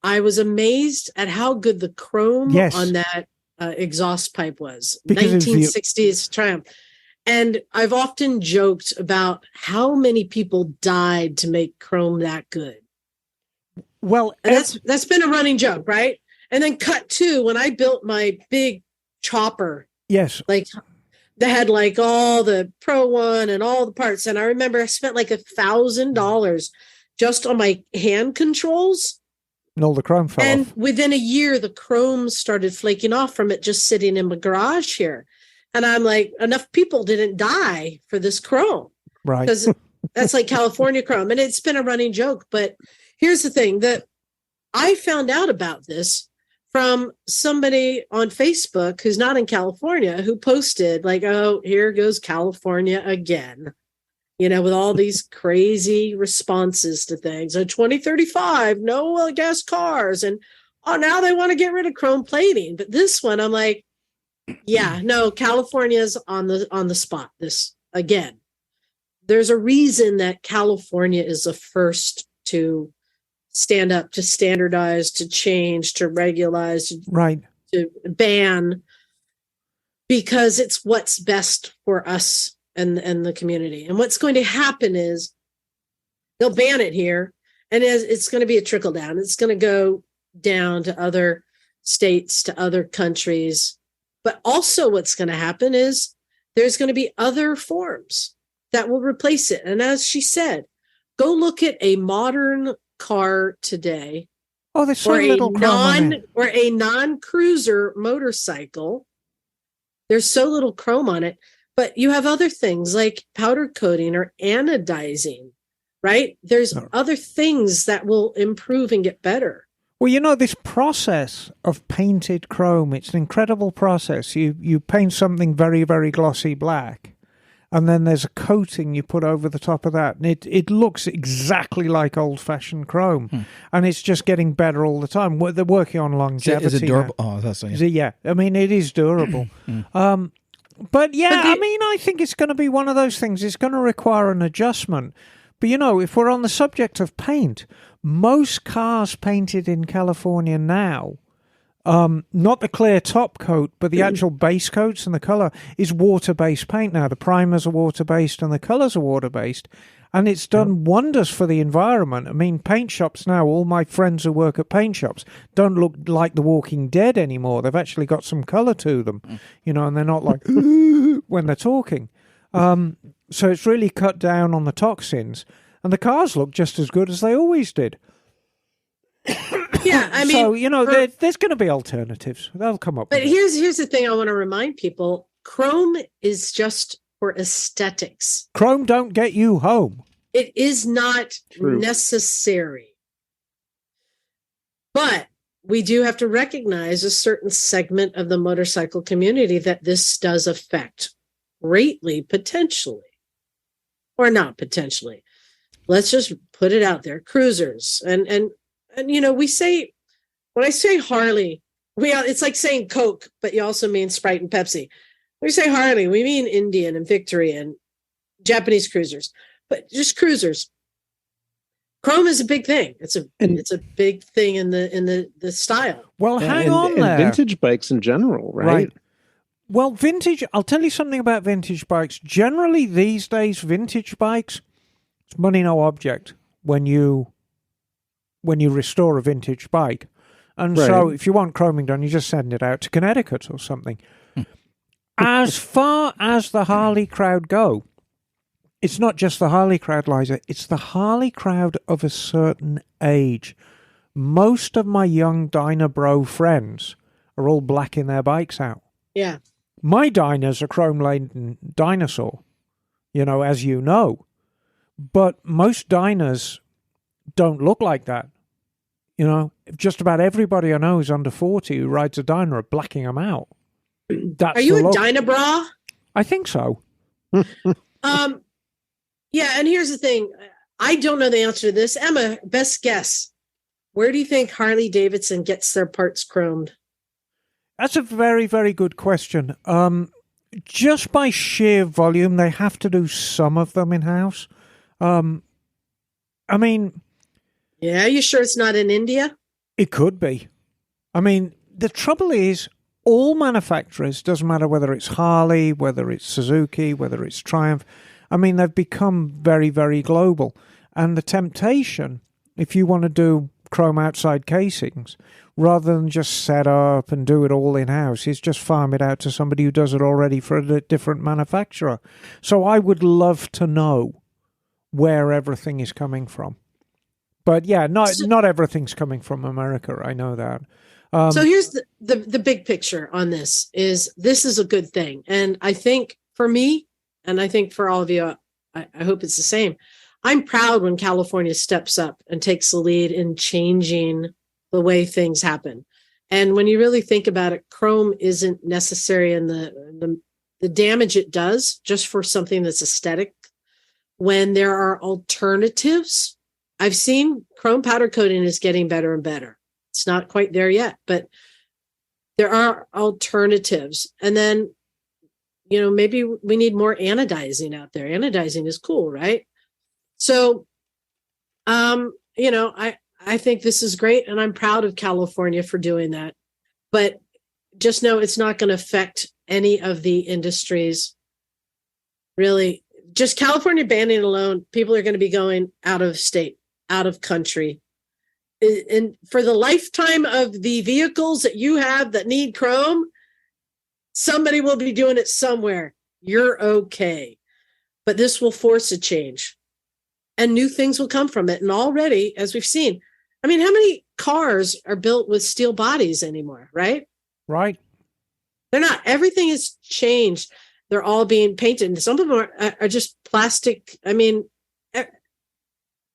I was amazed at how good the chrome Yes. on that exhaust pipe was. Because of the- 1960s Triumph. And I've often joked about how many people died to make chrome that good. Well, And that's been a running joke, right? And then cut to when I built my big chopper, yes. like they had like all the Pro One and all the parts. And I remember I spent like $1,000 just on my hand controls. And all the chrome fell And off. within a year, the chrome started flaking off from it just sitting in my garage here. And I'm like, enough people didn't die for this chrome Right. because that's like California chrome. And it's been a running joke. But here's the thing that I found out about this from somebody on Facebook who's not in California who posted like, oh, here goes California again, you know, with all these crazy responses to things. 2035, no gas cars. And oh, now they want to get rid of chrome plating. But this one, I'm like, yeah, no, California's on the spot this again. There's a reason that California is the first to stand up, to standardize, to change, to regularize, Right. to ban. because it's what's best for us and the community. And what's going to happen is they'll ban it here, and it's going to be a trickle down. It's going to go down to other states, to other countries. But also what's going to happen is there's going to be other forms that will replace it. And as she said, go look at a modern car today. Oh, there's so little chrome on it. Or a non-cruiser motorcycle. There's so little chrome on it. But you have other things like powder coating or anodizing, right? There's other things that will improve and get better. Well, you know, this process of painted chrome, it's an incredible process. You paint something very, very glossy black, and then there's a coating you put over the top of that, and it looks exactly like old-fashioned chrome, and it's just getting better all the time. They're working on longevity. Is it durable? Now. Oh, that's yeah. I mean, it is durable. But yeah, I mean, I think it's going to be one of those things. It's going to require an adjustment. But, you know, if we're on the subject of paint, most cars painted in California now, not the clear top coat, but the actual base coats and the color is water-based paint now. The primers are water-based and the colors are water-based. And it's done wonders for the environment. I mean, paint shops now, all my friends who work at paint shops don't look like The Walking Dead anymore. They've actually got some color to them, you know, and they're not like when they're talking. So it's really cut down on the toxins. And the cars look just as good as they always did. Yeah, I mean, so you know, there's going to be alternatives. They'll come up. But with here's the thing: I want to remind people: chrome is just for aesthetics. Chrome don't get you home. It is not necessary. But we do have to recognize a certain segment of the motorcycle community that this does affect greatly, potentially, or not potentially. Let's just put it out there. Cruisers. And you know, we say, when I say Harley, it's like saying Coke, but you also mean Sprite and Pepsi. When we say Harley, we mean Indian and Victory and Japanese cruisers, but just cruisers. Chrome is a big thing. It's a big thing in the style. Well, hang on there. And vintage bikes in general, right? Well, vintage, I'll tell you something about vintage bikes. Generally, these days, vintage bikes, it's money no object when you restore a vintage bike. And so if you want chroming done, you just send it out to Connecticut or something. As far as the Harley crowd go, it's not just the Harley crowd, Liza. It's the Harley crowd of a certain age. Most of my young Dyna Bro friends are all blacking their bikes out. Yeah. My Dyna's a chrome-laden dinosaur, you know, as you know. But most Dynas don't look like that. You know, just about everybody I know who's under 40 who rides a Dyna are blacking them out. That's are you a Dyna Bra? I think so. Yeah, and here's the thing. I don't know the answer to this. Emma, best guess. Where do you think Harley Davidson gets their parts chromed? That's a very, very good question. Just by sheer volume, they have to do some of them in-house. I mean... Yeah, you sure it's not in India? It could be. I mean, the trouble is, all manufacturers, doesn't matter whether it's Harley, whether it's Suzuki, whether it's Triumph, I mean, they've become very, very global. And the temptation, if you want to do chrome outside casings, rather than just set up and do it all in-house, is just farm it out to somebody who does it already for a different manufacturer. So I would love to know where everything is coming from. But yeah, not everything's coming from America. I know that. So here's the big picture on this is a good thing. And I think for me, and I think for all of you, I hope it's the same. I'm proud when California steps up and takes the lead in changing the way things happen. And when you really think about it, chrome isn't necessary in the damage it does just for something that's aesthetic. When there are alternatives, I've seen chrome powder coating is getting better and better. It's not quite there yet, but there are alternatives. And then, you know, maybe we need more anodizing out there. Anodizing is cool, right? So, you know, I think this is great, and I'm proud of California for doing that. But just know it's not going to affect any of the industries. Really, just California banning alone, people are going to be going out of state, out of country. And for the lifetime of the vehicles that you have that need chrome, somebody will be doing it somewhere. You're okay. But this will force a change. And new things will come from it. And already, as we've seen, I mean, how many cars are built with steel bodies anymore, right? Right. They're not. Everything has changed. They're all being painted. Some of them are just plastic. I mean,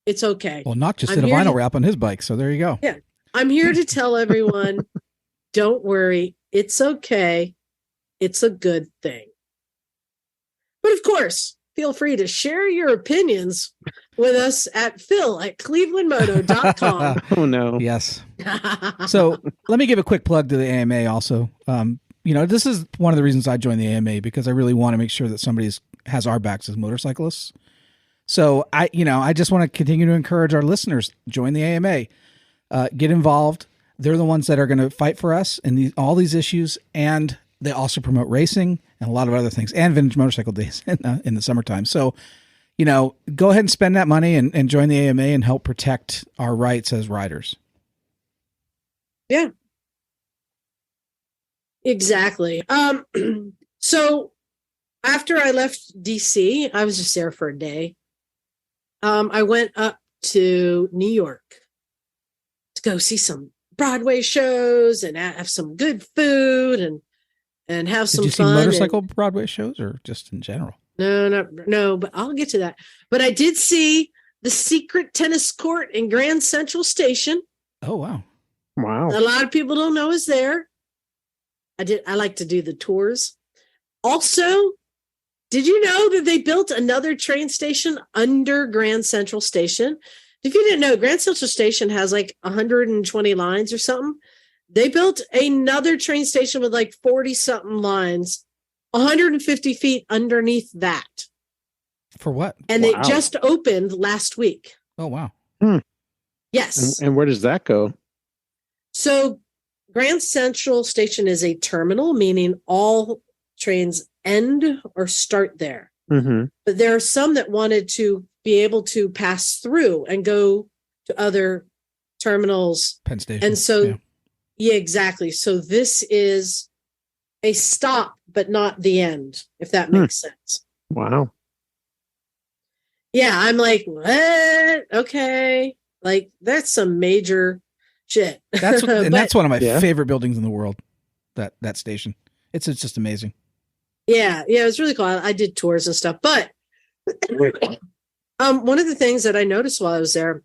it's okay. Well, Knock just did a vinyl wrap on his bike, so there you go. Yeah. I'm here to tell everyone, don't worry. It's okay. It's a good thing. But of course, feel free to share your opinions with us at phil@clevelandmoto.com. Oh, no. Yes. So let me give a quick plug to the AMA also. This is one of the reasons I joined the AMA, because I really want to make sure that somebody has our backs as motorcyclists. So I just want to continue to encourage our listeners, join the AMA, get involved. They're the ones that are going to fight for us in all these issues. And they also promote racing and a lot of other things, and vintage motorcycle days in the summertime. So, go ahead and spend that money and join the AMA and help protect our rights as riders. Yeah. Exactly. So after I left DC, I was just there for a day. I went up to New York to go see some Broadway shows and have some good food and have some fun. Did you see motorcycle Broadway shows or just in general? No, but I'll get to that. But I did see the secret tennis court in Grand Central Station. Oh, wow. Wow. A lot of people don't know is there. I like to do the tours. Also, did you know that they built another train station under Grand Central Station? If you didn't know, Grand Central Station has like 120 lines or something. They built another train station with like 40 something lines, 150 feet underneath that. For what? And they just opened last week. Oh, wow. Yes. And where does that go? So Grand Central Station is a terminal, meaning all trains end or start there. Mm-hmm. But there are some that wanted to be able to pass through and go to other terminals. Penn Station. And so, yeah, exactly. So this is a stop, but not the end, if that makes sense. Wow. Yeah, I'm like, what? Okay. Like, that's some major shit. That's one of my favorite buildings in the world, that station. It's just amazing. Yeah, it was really cool. I did tours and stuff. But one of the things that I noticed while I was there,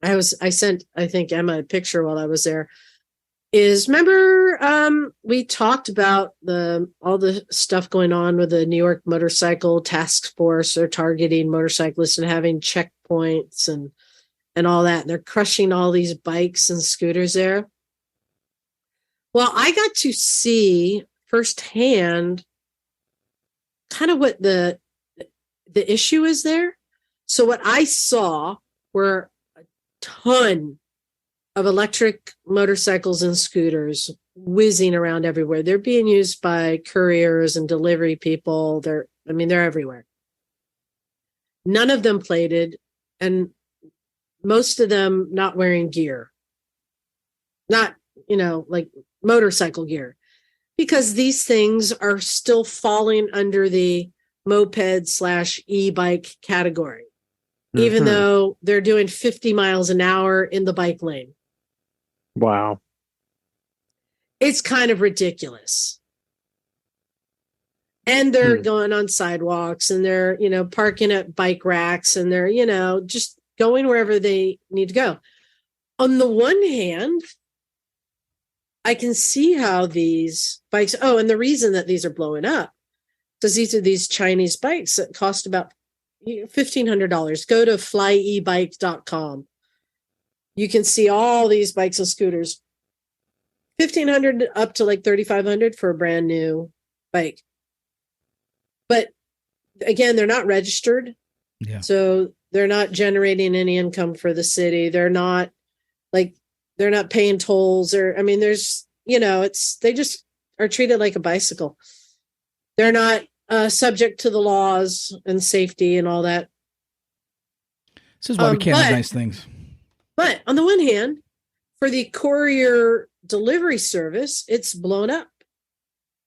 I sent, I think, Emma a picture while I was there, is remember we talked about all the stuff going on with the New York Motorcycle Task Force. They're targeting motorcyclists and having checkpoints and all that. And they're crushing all these bikes and scooters there. Well, I got to see firsthand kind of what the issue is there. So what I saw were a ton of electric motorcycles and scooters whizzing around everywhere. They're being used by couriers and delivery people. They're everywhere. None of them plated, and most of them not wearing gear. Not, like motorcycle gear, because these things are still falling under the moped/e-bike category, even though they're doing 50 miles an hour in the bike lane. Wow. It's kind of ridiculous. And they're going on sidewalks, and they're, parking at bike racks, and they're, just going wherever they need to go. On the one hand, I can see how these bikes, and the reason that these are blowing up, because these are these Chinese bikes that cost about $1,500. Go to flyebike.com. You can see all these bikes and scooters, $1,500 up to like $3,500 for a brand new bike. But again, they're not registered. Yeah. So they're not generating any income for the city. They're not paying tolls, or, there's, they just are treated like a bicycle. They're not subject to the laws and safety and all that. This is why we can't have nice things. But on the one hand, for the courier delivery service, it's blown up.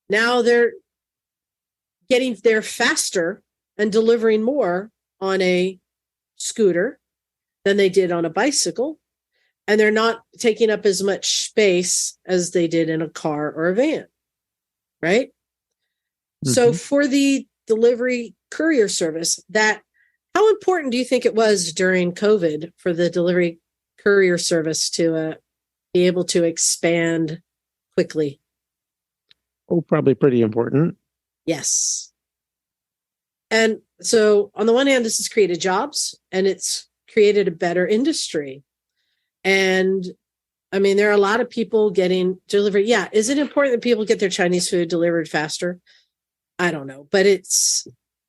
Now they're getting there faster and delivering more on a scooter than they did on a bicycle. And they're not taking up as much space as they did in a car or a van. Right? Mm-hmm. So for the delivery courier service, how important do you think it was during COVID for the delivery courier service to be able to expand quickly? Oh, probably pretty important. Yes. And so on the one hand, this has created jobs and it's created a better industry. And I mean, there are a lot of people getting delivery. Yeah. Is it important that people get their Chinese food delivered faster? I don't know, but it's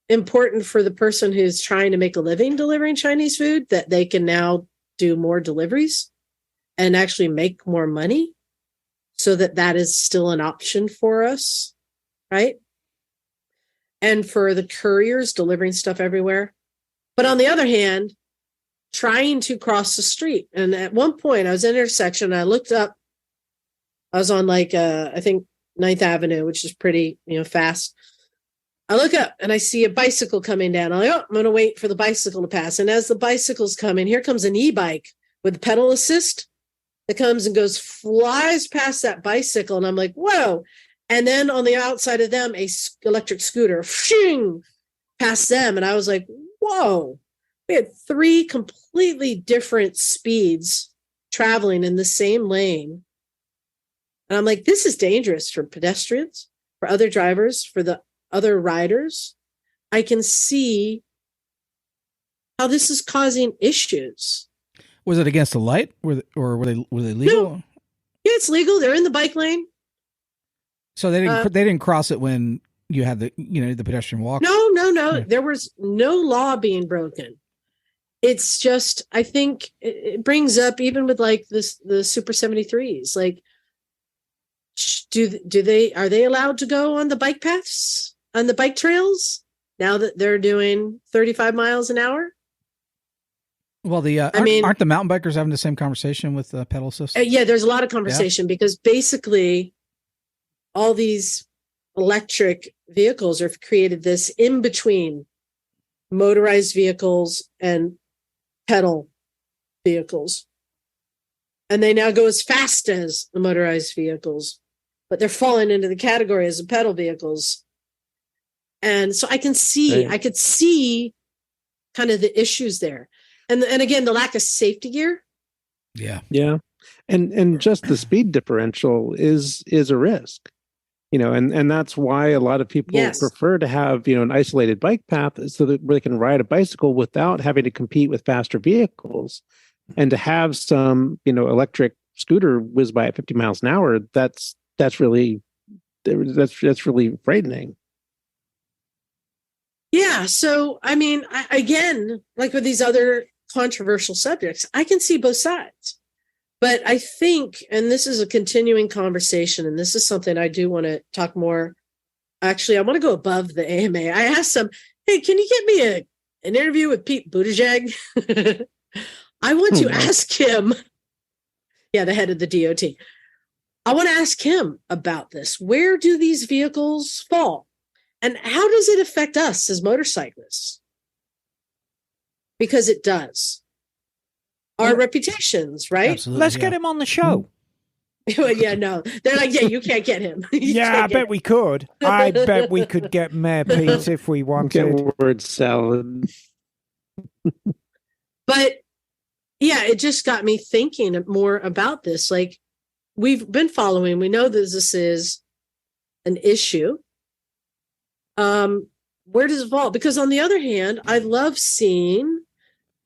important for the person who's trying to make a living delivering Chinese food that they can now do more deliveries and actually make more money so that is still an option for us. Right. And for the couriers delivering stuff everywhere. But on the other hand, trying to cross the street. And at one point I was in an intersection, I looked up, I was on I think 9th Avenue, which is pretty, fast. I look up and I see a bicycle coming down. I'm like, I'm going to wait for the bicycle to pass. And as the bicycle's coming, here comes an e-bike with pedal assist that comes and flies past that bicycle. And I'm like, whoa. And then on the outside of them, a electric scooter, shing, past them. And I was like, whoa. We had 3 completely different speeds traveling in the same lane. And I'm like, this is dangerous for pedestrians, for other drivers, for the other riders. I can see how this is causing issues. Was it against the light? Were they legal? No. Yeah, it's legal. They're in the bike lane. So they didn't cross it when you had the pedestrian walk. No. Yeah. There was no law being broken. It's just, I think it brings up, even with the Super 73s, are they allowed to go on the bike paths, on the bike trails, now that they're doing 35 miles an hour? Well, aren't the mountain bikers having the same conversation with the pedal assist? Yeah, there's a lot of conversation because basically all these electric vehicles have created this in between motorized vehicles and pedal vehicles. And they now go as fast as the motorized vehicles, but they're falling into the category as the pedal vehicles. And so I could see kind of the issues there. And again, the lack of safety gear. Yeah. Yeah. And just the speed differential is a risk. And that's why a lot of people prefer to have, an isolated bike path so that they can ride a bicycle without having to compete with faster vehicles. And to have some, electric scooter whiz by at 50 miles an hour, that's really frightening. Yeah. So, I mean, again, like with these other controversial subjects, I can see both sides. But I think, and this is a continuing conversation, and this is something I do want to talk more. Actually, I want to go above the AMA. I asked them, hey, can you get me an interview with Pete Buttigieg? I want to ask him, the head of the DOT. I want to ask him about this. Where do these vehicles fall? And how does it affect us as motorcyclists? Because it does. Our reputations, right? Absolutely, Let's get him on the show. Yeah, no. They're like, you can't get him. I bet we could. I bet we could get Mayor Pete if we wanted. Get word salad. But it just got me thinking more about this. We've been following, we know that this is an issue. Where does it fall? Because on the other hand, I love seeing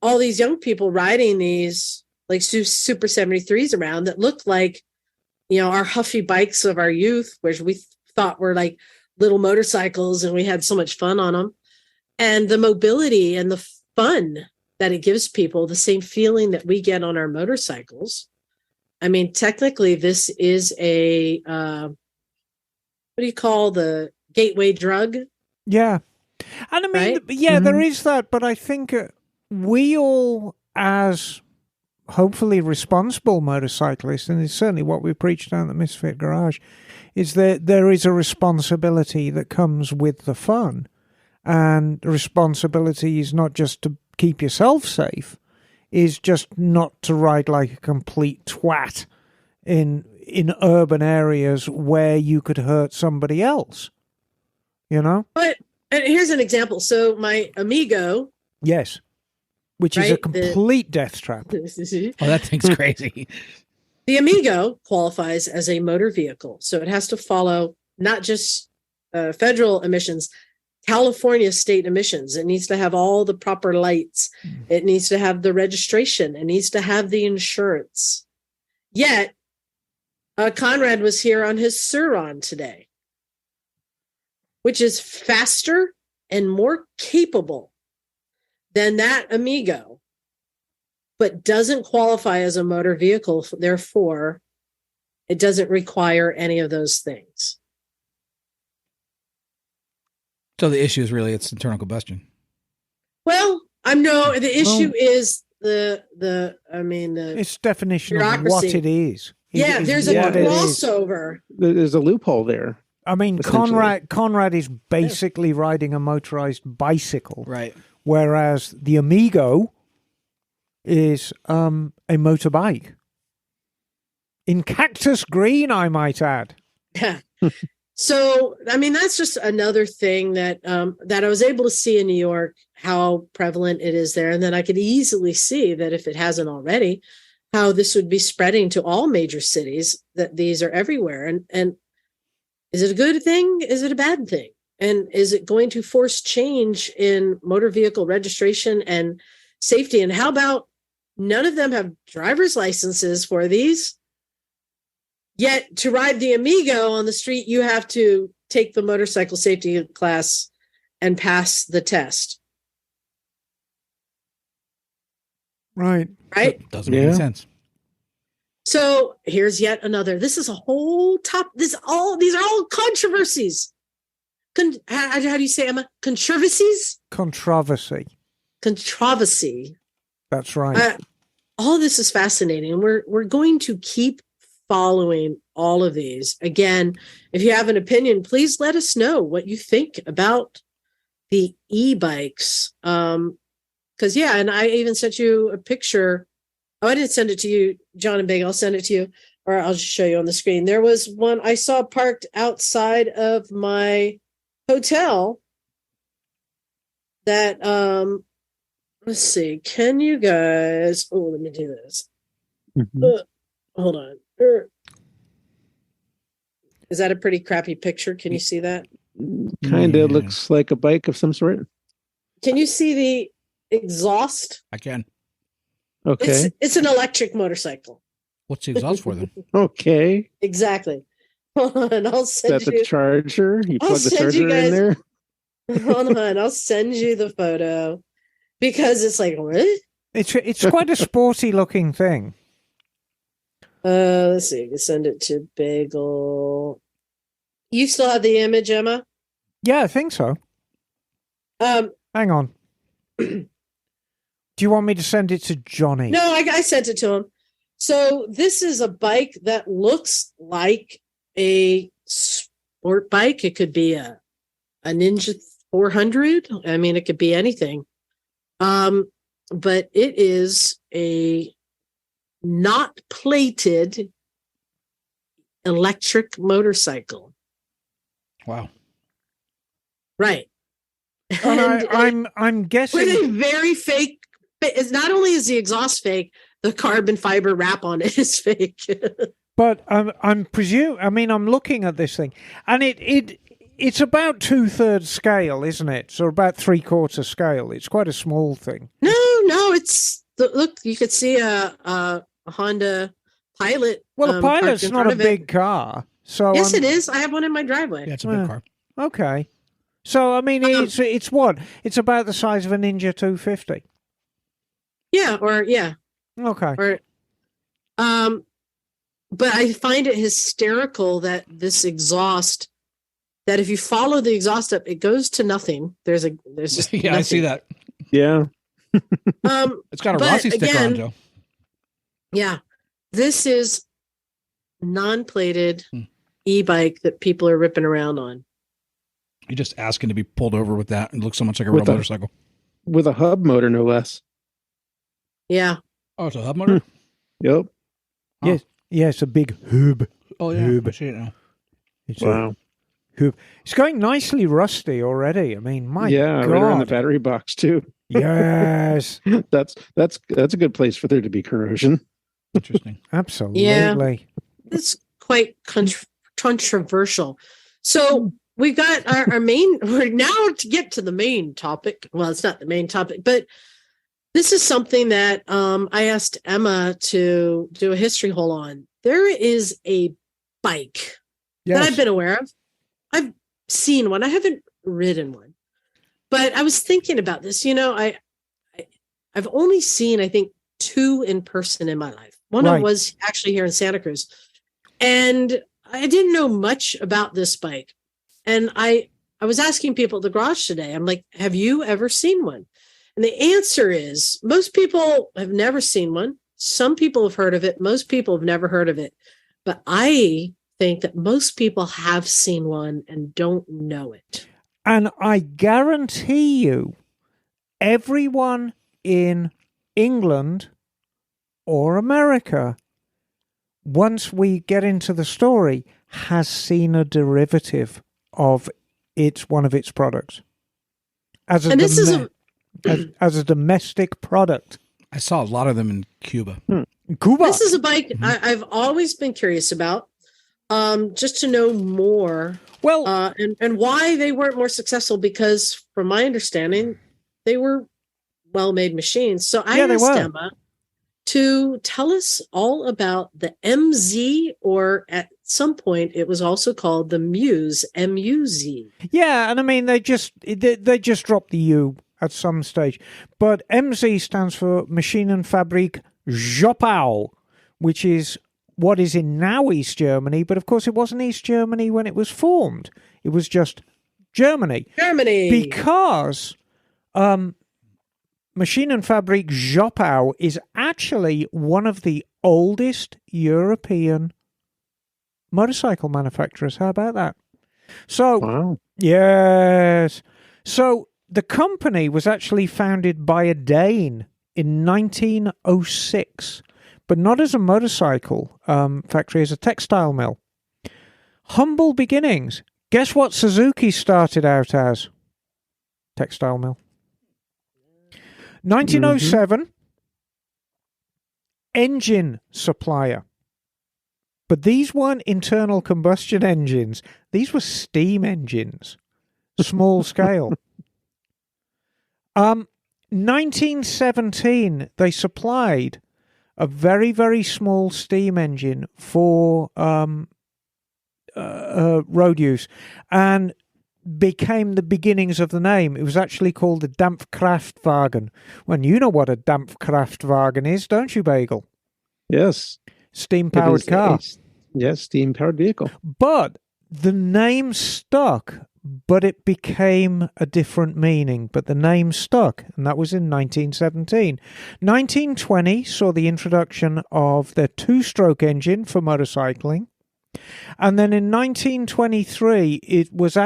all these young people riding these Super 73s around that look like, our huffy bikes of our youth, which we thought were like little motorcycles and we had so much fun on them. And the mobility and the fun that it gives people, the same feeling that we get on our motorcycles. I mean, technically this is a do you call the gateway drug? Yeah. And I mean, Right? yeah, there is that, but I think we all, as hopefully responsible motorcyclists, and it's certainly what we preach down at the Misfit Garage, is that there is a responsibility that comes with the fun. And responsibility is not just to keep yourself safe, is just not to ride like a complete twat in urban areas where you could hurt somebody else. You know? But and here's an example. So my Amigo, Yes. Which is a Right, complete death trap. Oh, that thing's crazy. the Amigo qualifies as a motor vehicle. So it has to follow not just federal emissions, California state emissions. It needs to have all the proper lights. It needs to have the registration. It needs to have the insurance. Yet, Conrad was here on his Suron today, which is faster and more capable than that Amigo, but doesn't qualify as a motor vehicle. Therefore, it doesn't require any of those things. So the issue is really it's internal combustion. Well, the issue is the Its definition of bureaucracy. what it is. Yeah, there's a what it is. crossover. There's a loophole there. I mean, Essentially. Conrad is basically riding a motorized bicycle, Right. whereas the Amigo is a motorbike. In cactus green, I might add. Yeah. So, I mean, that's just another thing that I was able to see in New York, how prevalent it is there. And then I could easily see that if it hasn't already, how this would be spreading to all major cities, that these are everywhere. And is it a good thing? Is it a bad thing? And is it going to force change in motor vehicle registration and safety? And how about none of them have driver's licenses for these? Yet to ride the Amigo on the street, you have to take the motorcycle safety class and pass the test. Right. Right? Doesn't make any Yeah. sense. So here's yet another. This is a whole these are all controversies. How do you say, Emma? Controversies? Controversy. Controversy. That's right. All this is fascinating. And we're going to keep following all of these. Again, if you have an opinion, please let us know what you think about the e-bikes. Because and I even sent you a picture. Oh, I didn't send it to you, John and Big. I'll send it to you, or I'll just show you on the screen. There was one I saw parked outside of my hotel that let's see. Can you guys let me do this. Mhm. Hold on. Is that a pretty crappy picture? Can you see that? Kind of Yeah. looks like a bike of some sort. Can you see the exhaust? I can. Okay. It's an electric motorcycle. What's the exhaust for then? Okay. Exactly. Hold on, I'll Is send that the you. charger? You I'll plug the send you charger in guys- there? Hold on, I'll send you the photo because it's like what? It's quite a sporty looking thing. Let's see. I can send it to Bagel. You still have the image, Emma? Yeah, I think so. Hang on. Do you want me to send it to Johnny? No, I sent it to him. So this is a bike that looks like a sport bike. It could be a Ninja 400. I mean, it could be anything. But it is a not plated electric motorcycle. Wow. Right. And I'm with guessing. a very fake. It's not only is the exhaust fake, the carbon fiber wrap on it is fake. But I'm looking at this thing, and it's about 2/3 scale, isn't it? So about 3/4 scale. It's quite a small thing. No, it's look. You could see a Honda Pilot. Well, a parked Pilot's in not front a of it. big car, so Yes, it is. I have one in my driveway. Yeah, it's a big car. Okay. So I mean, it's what? It's about the size of a Ninja 250. Yeah, Okay. or but I find it hysterical that this exhaust that if you follow the exhaust up, it goes to nothing. There's just Yeah, I see that. Yeah. It's got a but Rossi sticker on, again, Joe. Yeah, this is non-plated e-bike that people are ripping around on. You're just asking to be pulled over with that and looks so much like a real motorcycle. With a hub motor, no less. Yeah. Oh, it's a hub motor? Yep. Yes. Yeah, it's a big hub. Oh, yeah. Hub. I see it now. It's Wow. a hub. It's going nicely rusty already. I mean, my Yeah, God. right around the battery box too. Yes. That's a good place for there to be corrosion. Interesting. Absolutely. It's quite controversial. So we've got our main, we're now to get to the main topic. Well, it's not the main topic, but this is something that I asked Emma to do a history hole on. There is a bike that I've been aware of. I've seen one. I haven't ridden one, but I was thinking about this. You know, I've only seen, I think, 2 in person in my life. One Right. was actually here in Santa Cruz. And I didn't know much about this bike. And I was asking people at the garage today, I'm like, have you ever seen one? And the answer is most people have never seen one. Some people have heard of it. Most people have never heard of it. But I think that most people have seen one and don't know it. And I guarantee you, everyone in England or America, once we get into the story, has seen a derivative of one of its products as a, And this is as a domestic product. I saw a lot of them in Cuba. Cuba. This is a bike I've always been curious about, just to know more. Well, and why they weren't more successful, because from my understanding, they were well-made machines. So I asked Emma to tell us all about the MZ, or at some point it was also called the Muse, MUZ. yeah, and I mean they just dropped the U at some stage, but MZ stands for Machine and Fabrik Zschopau, which is what is in now East Germany, but of course it wasn't East Germany when it was formed. It was just Germany. Because Machine and Fabrik Zschopau is actually one of the oldest European motorcycle manufacturers. How about that? So, Wow. yes. So the company was actually founded by a Dane in 1906, but not as a motorcycle factory, as a textile mill. Humble beginnings. Guess what Suzuki started out as? Textile mill. 1907, engine supplier. But these weren't internal combustion engines. These were steam engines. Small scale. 1917, they supplied a very, very small steam engine for road use, and became the beginnings of the name. It was actually called the Dampfkraftwagen. When you know what a Dampfkraftwagen is, don't you, Bagel? Yes. Steam-powered car. Yes, steam-powered vehicle. But the name stuck, but it became a different meaning. But the name stuck, and that was in 1917. 1920 saw the introduction of the two-stroke engine for motorcycling. And then in 1923, it was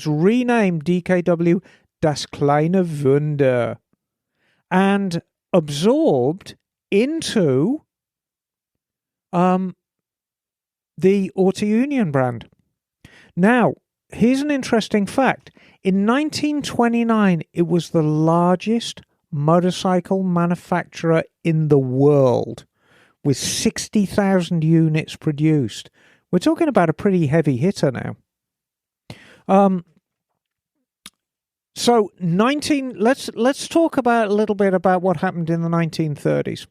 renamed DKW Das Kleine Wunder and absorbed into the Auto Union brand. Now, here's an interesting fact. In 1929, it was the largest motorcycle manufacturer in the world, with 60,000 units produced. We're talking about a pretty heavy hitter now. Let's talk about a little bit about what happened in the 1930s.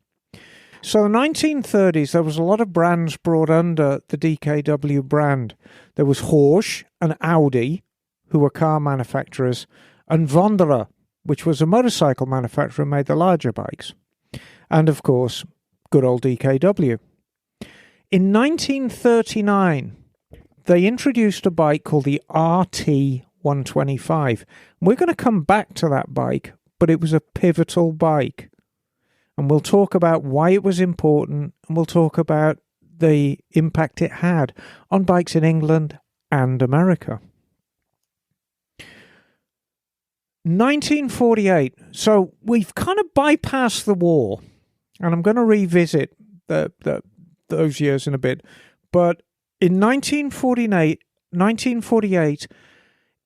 So the 1930s, there was a lot of brands brought under the DKW brand. There was Horsch and Audi, who were car manufacturers, and Wanderer, which was a motorcycle manufacturer, made the larger bikes. And of course, good old DKW. In 1939, they introduced a bike called the RT125. We're going to come back to that bike, but it was a pivotal bike. And we'll talk about why it was important, and we'll talk about the impact it had on bikes in England and America. 1948. So we've kind of bypassed the war, and I'm going to revisit those years in a bit. But in 1948,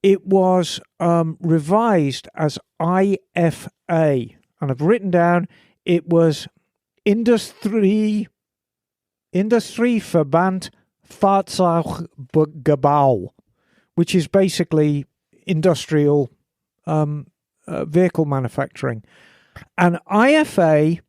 it was revised as IFA, and I've written down it was Industrieverband Fahrzeuggebau, which is basically industrial vehicle manufacturing. And IFA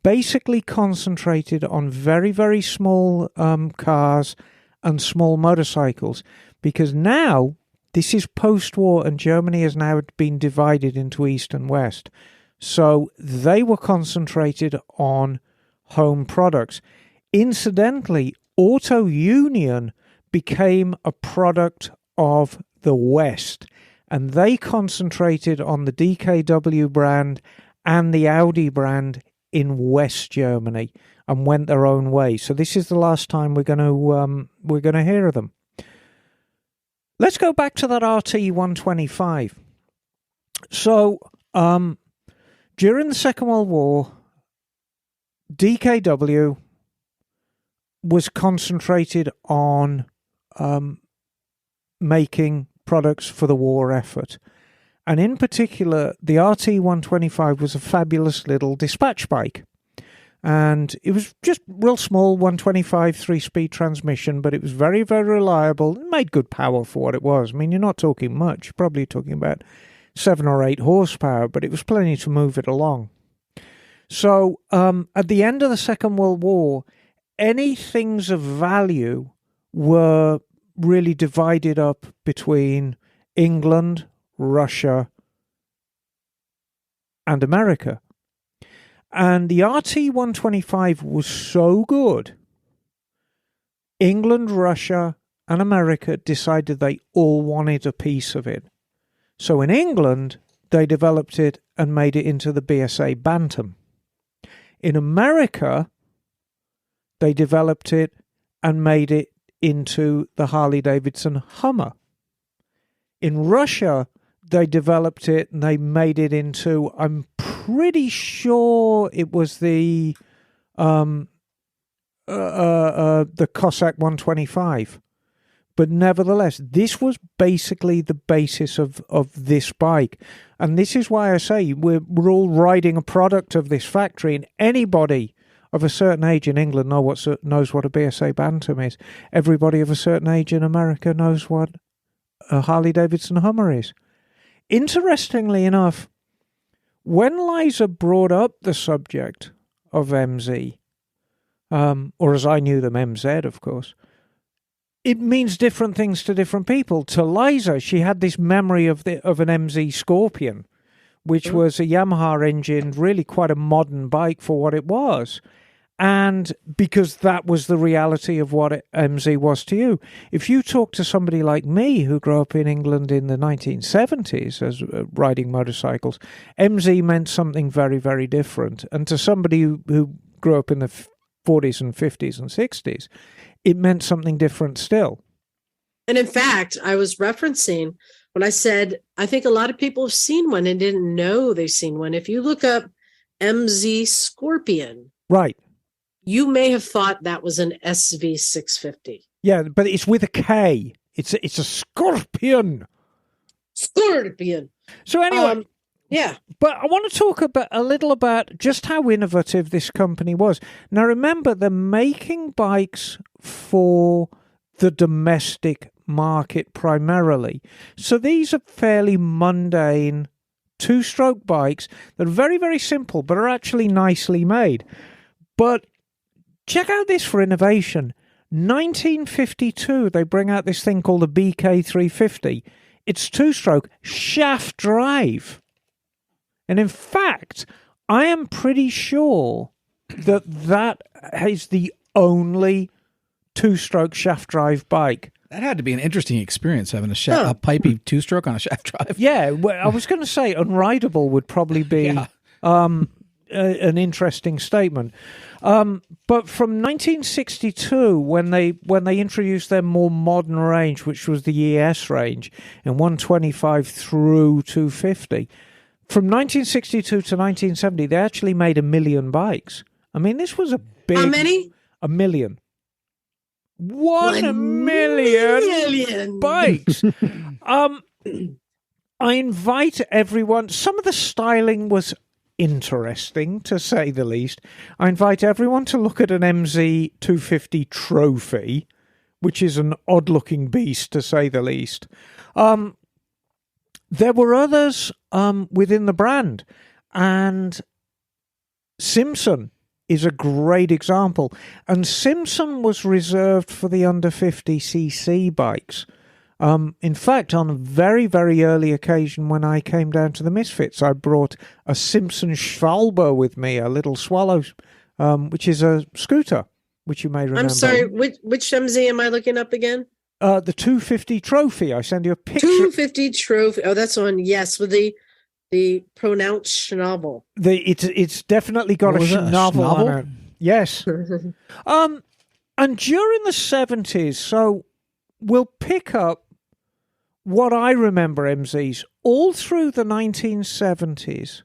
basically concentrated on very, very small cars and small motorcycles, because now this is post-war and Germany has now been divided into East and West. So they were concentrated on home products. Incidentally, Auto Union became a product of the West, and they concentrated on the DKW brand and the Audi brand in West Germany and went their own way. So this is the last time we're going to hear of them. Let's go back to that RT125. So during the Second World War, DKW was concentrated on making products for the war effort. And in particular, the RT125 was a fabulous little dispatch bike. And it was just real small, 125 3-speed transmission, but it was very, very reliable. It made good power for what it was. I mean, you're not talking much. You're probably talking about 7 or 8 horsepower, but it was plenty to move it along. So at the end of the Second World War, any things of value were really divided up between England, Russia, and America. And the RT125 was so good, England, Russia, and America decided they all wanted a piece of it. So in England, they developed it and made it into the BSA Bantam. In America, they developed it and made it into the Harley-Davidson Hummer. In Russia, they developed it and they made it into, I'm pretty sure it was the Cossack 125. But nevertheless, this was basically the basis of this bike. And this is why I say we're all riding a product of this factory, and anybody of a certain age in England knows what a BSA Bantam is. Everybody of a certain age in America knows what a Harley-Davidson Hummer is. Interestingly enough, when Liza brought up the subject of MZ, or as I knew them, MZ, of course, it means different things to different people. To Liza, she had this memory of an MZ Scorpion, which was a Yamaha engine, really quite a modern bike for what it was. And because that was the reality of what MZ was to you. If you talk to somebody like me who grew up in England in the 1970s as riding motorcycles, MZ meant something very, very different. And to somebody who grew up in the 40s and 50s and 60s, it meant something different still. And in fact, I was referencing when I said, I think a lot of people have seen one and didn't know they've seen one. If you look up MZ Scorpion, right, you may have thought that was an SV650. Yeah, but it's with a K. It's a Scorpion. Scorpion. So anyway, yeah. But I want to talk a little about just how innovative this company was. Now, remember, they're making bikes for the domestic market primarily. So these are fairly mundane 2-stroke bikes that are very, very simple, but are actually nicely made. But check out this for innovation. 1952, they bring out this thing called the BK350. It's 2-stroke shaft drive. And in fact, I am pretty sure that is the only two-stroke shaft drive bike. That had to be an interesting experience, having a pipey two-stroke on a shaft drive. Yeah, well, I was going to say unrideable would probably be an interesting statement. But from 1962, when they introduced their more modern range, which was the ES range, in 125 through 250, from 1962 to 1970, they actually made 1 million bikes. I mean, this was a big... How many? 1 million. 1 million bikes. I invite everyone. Some of the styling was interesting, to say the least. I invite everyone to look at an MZ 250 Trophy, which is an odd-looking beast, to say the least. There were others within the brand, and Simpson is a great example. And Simpson was reserved for the under 50cc bikes. In fact, on a very, very early occasion when I came down to the Misfits, I brought a Simpson Schwalbe with me, a little Swallow, which is a scooter, which you may remember. I'm sorry, which MZ am I looking up again? The 250 Trophy. I send you a picture. 250 Trophy. Oh, that's one. Yes, with the pronounced schnovel. It's definitely got a schnovel on it. Yes. And during the 70s, so we'll pick up what I remember MZs all through the 1970s.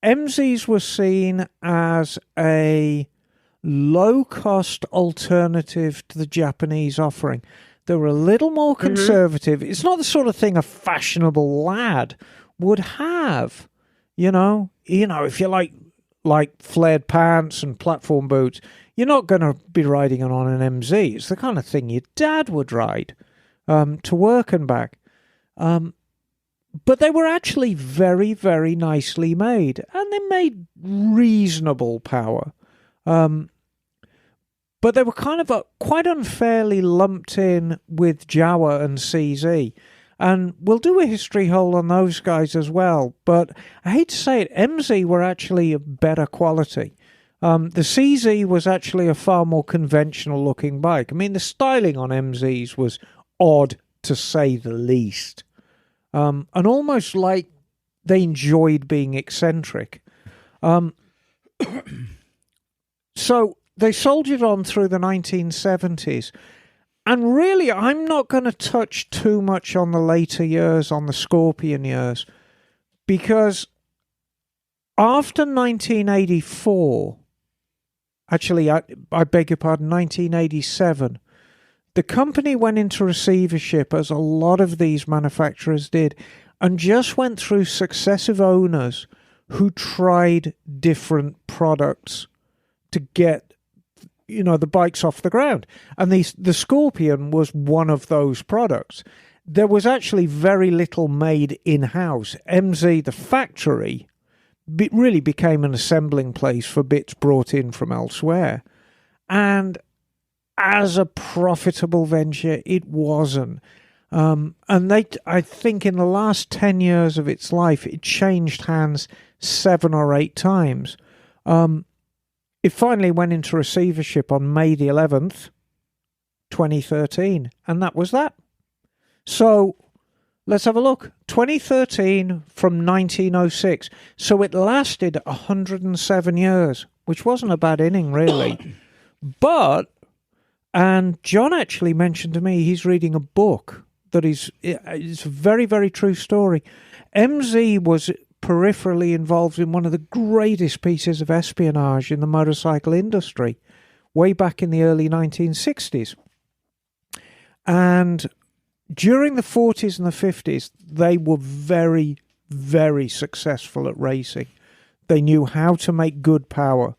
MZs were seen as a low-cost alternative to the Japanese offering. They were a little more conservative. It's not the sort of thing a fashionable lad would have. You know, if you like flared pants and platform boots, you're not going to be riding on an MZ. It's the kind of thing your dad would ride to work and back. But they were actually very, very nicely made, and they made reasonable power. But they were kind of quite unfairly lumped in with Jawa and CZ. And we'll do a history hole on those guys as well. But I hate to say it, MZ were actually of better quality. The CZ was actually a far more conventional looking bike. I mean, the styling on MZs was odd, to say the least. And almost like they enjoyed being eccentric. So they soldiered on through the 1970s. And really, I'm not going to touch too much on the later years, on the Scorpion years, because after 1984, actually, I beg your pardon, 1987, the company went into receivership, as a lot of these manufacturers did, and just went through successive owners who tried different products to get the bikes off the ground. And the Scorpion was one of those products. There was actually very little made in-house. MZ, the factory, really became an assembling place for bits brought in from elsewhere. And as a profitable venture, it wasn't. And I think in the last 10 years of its life, it changed hands 7 or 8 times. It finally went into receivership on May the 11th, 2013, and that was that. So let's have a look. 2013 from 1906. So it lasted 107 years, which wasn't a bad inning, really. And John actually mentioned to me he's reading a book that it's a very, very true story. MZ was peripherally involved in one of the greatest pieces of espionage in the motorcycle industry way back in the early 1960s. And during the 40s and the 50s, they were very, very successful at racing. They knew how to make good power.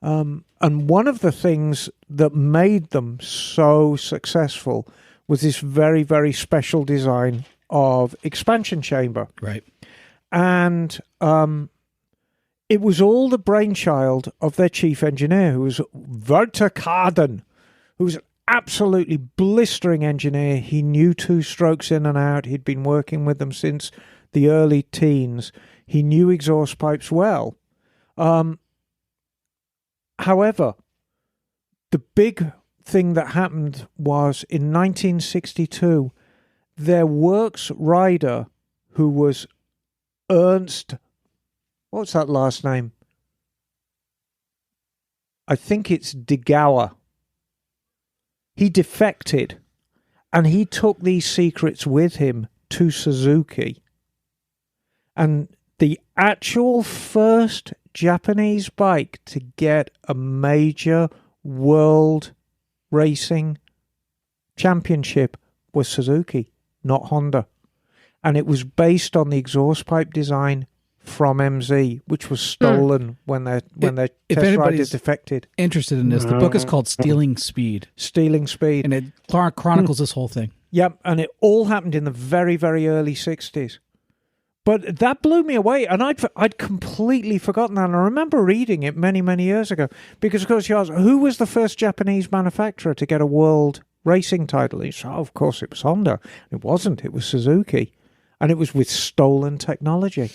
And one of the things that made them so successful was this very, very special design of expansion chamber. Right. And it was all the brainchild of their chief engineer, who was Wouter Kaden, who was an absolutely blistering engineer. He knew two-strokes in and out. He'd been working with them since the early teens. He knew exhaust pipes well. However, the big thing that happened was in 1962, their works rider, who was Ernst, what's that last name? I think it's Degauer. He defected, and he took these secrets with him to Suzuki. And the actual first Japanese bike to get a major world racing championship was Suzuki, not Honda. And it was based on the exhaust pipe design from MZ, which was stolen when their test riders defected. Interested in this, the book is called Stealing Speed. Stealing Speed. And it chronicles this whole thing. Yep, and it all happened in the very, very early 60s. But that blew me away, and I'd completely forgotten that. And I remember reading it many, many years ago, because, of course, you asked, who was the first Japanese manufacturer to get a world racing title? And you said, of course, it was Honda. It wasn't. It was Suzuki. And it was with stolen technology.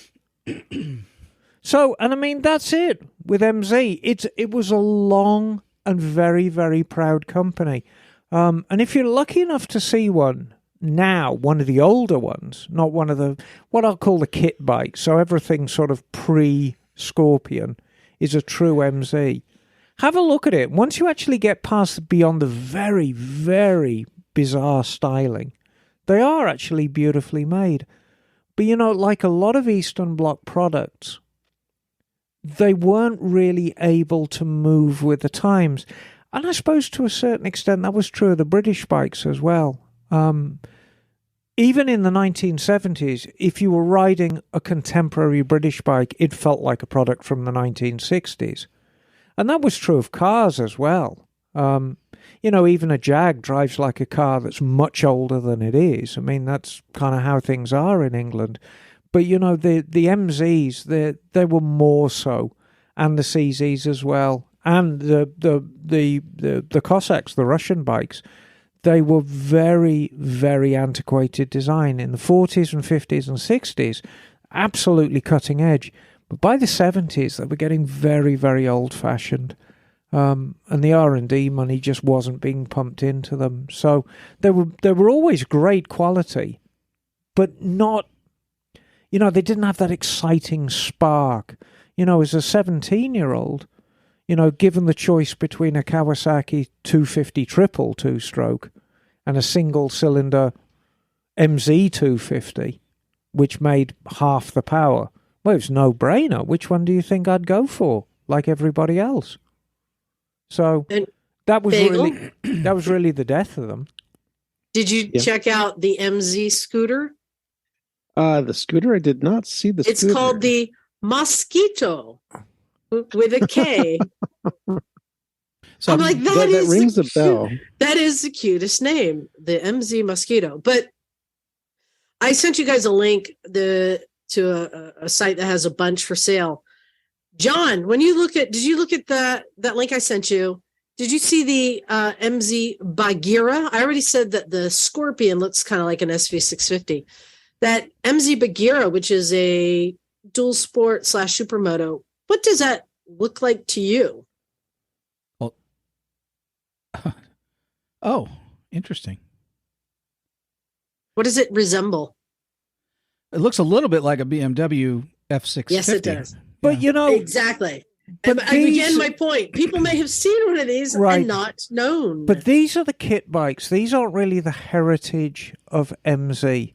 So, and I mean, that's it with MZ. It was a long and very, very proud company. And if you're lucky enough to see one now, one of the older ones, not one of the, what I'll call the kit bikes, so everything sort of pre-Scorpion is a true MZ. Have a look at it. Once you actually get past beyond the very, very bizarre styling, they are actually beautifully made. But, you know, like a lot of Eastern Bloc products, they weren't really able to move with the times. And I suppose to a certain extent that was true of the British bikes as well. Even in the 1970s, if you were riding a contemporary British bike, it felt like a product from the 1960s. And that was true of cars as well. You know, even a Jag drives like a car that's much older than it is. I mean, that's kind of how things are in England. But, you know, the MZs, they were more so, and the CZs as well, and the Cossacks, the Russian bikes. They were very, very antiquated design in the 40s and 50s and 60s, absolutely cutting edge. But by the 70s, they were getting very, very old-fashioned. And the R&D money just wasn't being pumped into them. So they were always great quality, but not, you know, they didn't have that exciting spark. You know, as a 17-year-old, you know, given the choice between a Kawasaki 250 triple two-stroke and a single-cylinder MZ 250, which made half the power, well, it's no-brainer. Which one do you think I'd go for, like everybody else? So that was really the death of them. Did you check out the MZ scooter? The scooter, I did not see the scooter. It's called the Mosquito with a K. So I'm like, that rings a bell. That is the cutest name, the MZ Mosquito. But I sent you guys a link to a site that has a bunch for sale. John, did you look at that link I sent you? Did you see the MZ Bagheera? I already said that the Scorpion looks kind of like an SV650. That MZ Bagheera, which is a dual sport / supermoto, what does that look like to you? Well, oh, interesting. What does it resemble? It looks a little bit like a BMW F650. Yes, it does. But, you know... Exactly. But again, my point. People may have seen one of these and not known. But these are the kit bikes. These aren't really the heritage of MZ.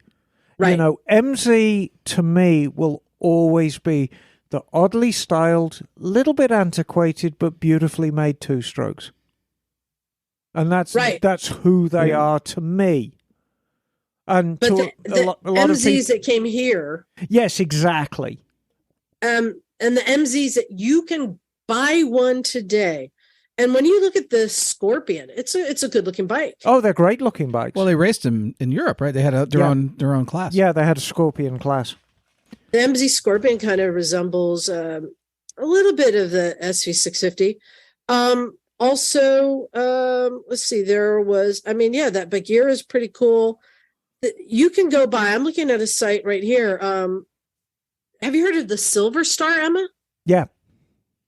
Right. You know, MZ, to me, will always be the oddly styled, little bit antiquated, but beautifully made two-strokes. And that's who they are to me. And but to the a lot MZs of people, that came here. Yes, exactly. And the MZs that you can buy one today. And when you look at the Scorpion, it's a good looking bike. Oh, they're great looking bikes. Well, they raced them in Europe, right? They had their own class. Yeah, they had a Scorpion class. The MZ Scorpion kind of resembles a little bit of the SV650. Also, let's see, that Bagheera is pretty cool. You can go buy, I'm looking at a site right here. Have you heard of the Silver Star, Emma? Yeah.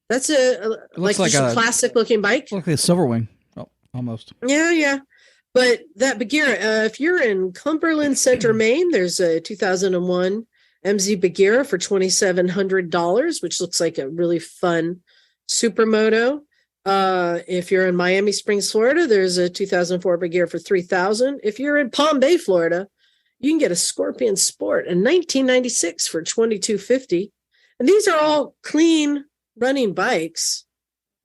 That's a classic looking bike. Looks like a Silverwing. Oh. Almost. Yeah. But that Bagheera, if you're in Cumberland Center, Maine, there's a 2001 MZ Bagheera for $2,700, which looks like a really fun supermoto. If you're in Miami Springs, Florida, there's a 2004 Bagheera for $3,000. If you're in Palm Bay, Florida, you can get a Scorpion Sport in 1996 for $2,250. And these are all clean running bikes.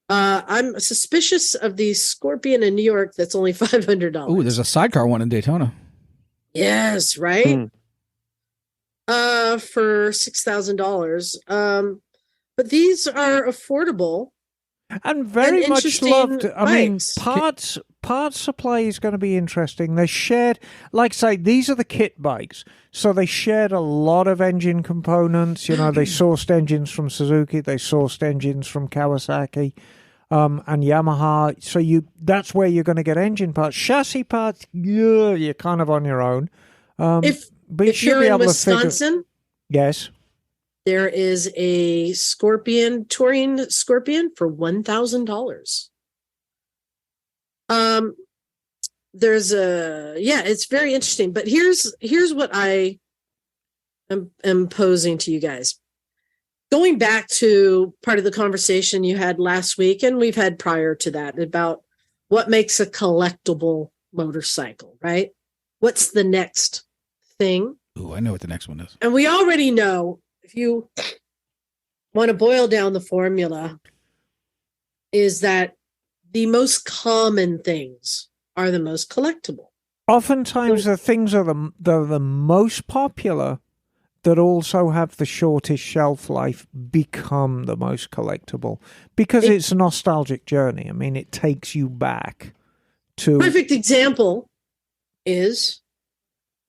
I'm suspicious of the Scorpion in New York that's only $500. Ooh, there's a sidecar one in Daytona. Yes, right? For $6,000. But these are affordable. And very much interesting loved. I mean, bikes. parts supply is going to be interesting. They shared, like I say, these are the kit bikes. So they shared a lot of engine components. You know, they sourced engines from Suzuki. They sourced engines from Kawasaki and Yamaha. So that's where you're going to get engine parts. Chassis parts, you're kind of on your own. But if you're in Wisconsin, yes. There is a touring Scorpion for $1,000. It's very interesting. But here's what I am posing to you guys. Going back to part of the conversation you had last week, and we've had prior to that, about what makes a collectible motorcycle, right? What's the next thing? Ooh, I know what the next one is. And we already know, if you want to boil down the formula, is that the most common things are the most collectible. Oftentimes the things are the most popular that also have the shortest shelf life become the most collectible because it's a nostalgic journey. I mean, it takes you back to... Perfect example is...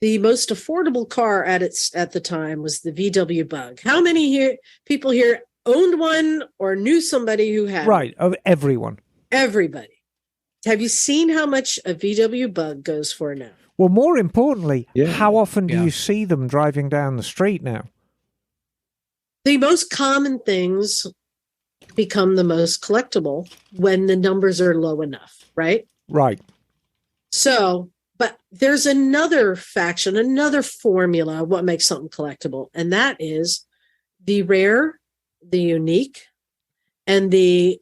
the most affordable car at the time was the VW Bug. How many people here owned one or knew somebody who had? Right, of everyone. Everybody. Have you seen how much a VW Bug goes for now? Well, more importantly, how often do you see them driving down the street now? The most common things become the most collectible when the numbers are low enough, right? Right. So... but there's another faction, another formula of what makes something collectible, and that is the rare, the unique, and the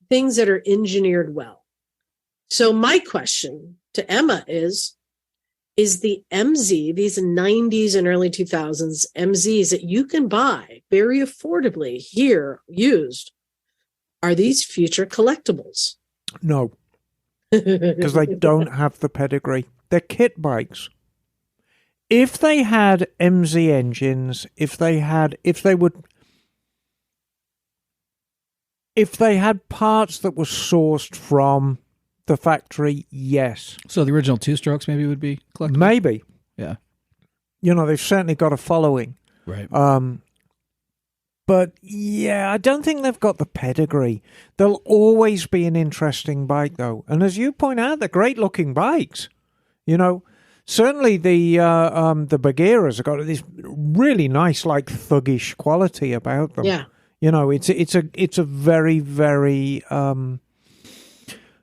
things that are engineered well. So my question to Emma is the MZ, these 90s and early 2000s MZs that you can buy very affordably here, used, are these future collectibles? No. Because they don't have the pedigree. They're kit bikes. If they had MZ engines, if they had parts that were sourced from the factory, yes. So the original two strokes maybe would be collectible? Maybe. Yeah. You know, they've certainly got a following. Right. But yeah, I don't think they've got the pedigree. They'll always be an interesting bike, though. And as you point out, they're great-looking bikes. You know, certainly the Bagheeras have got this really nice, like thuggish quality about them. Yeah. You know, it's a very, very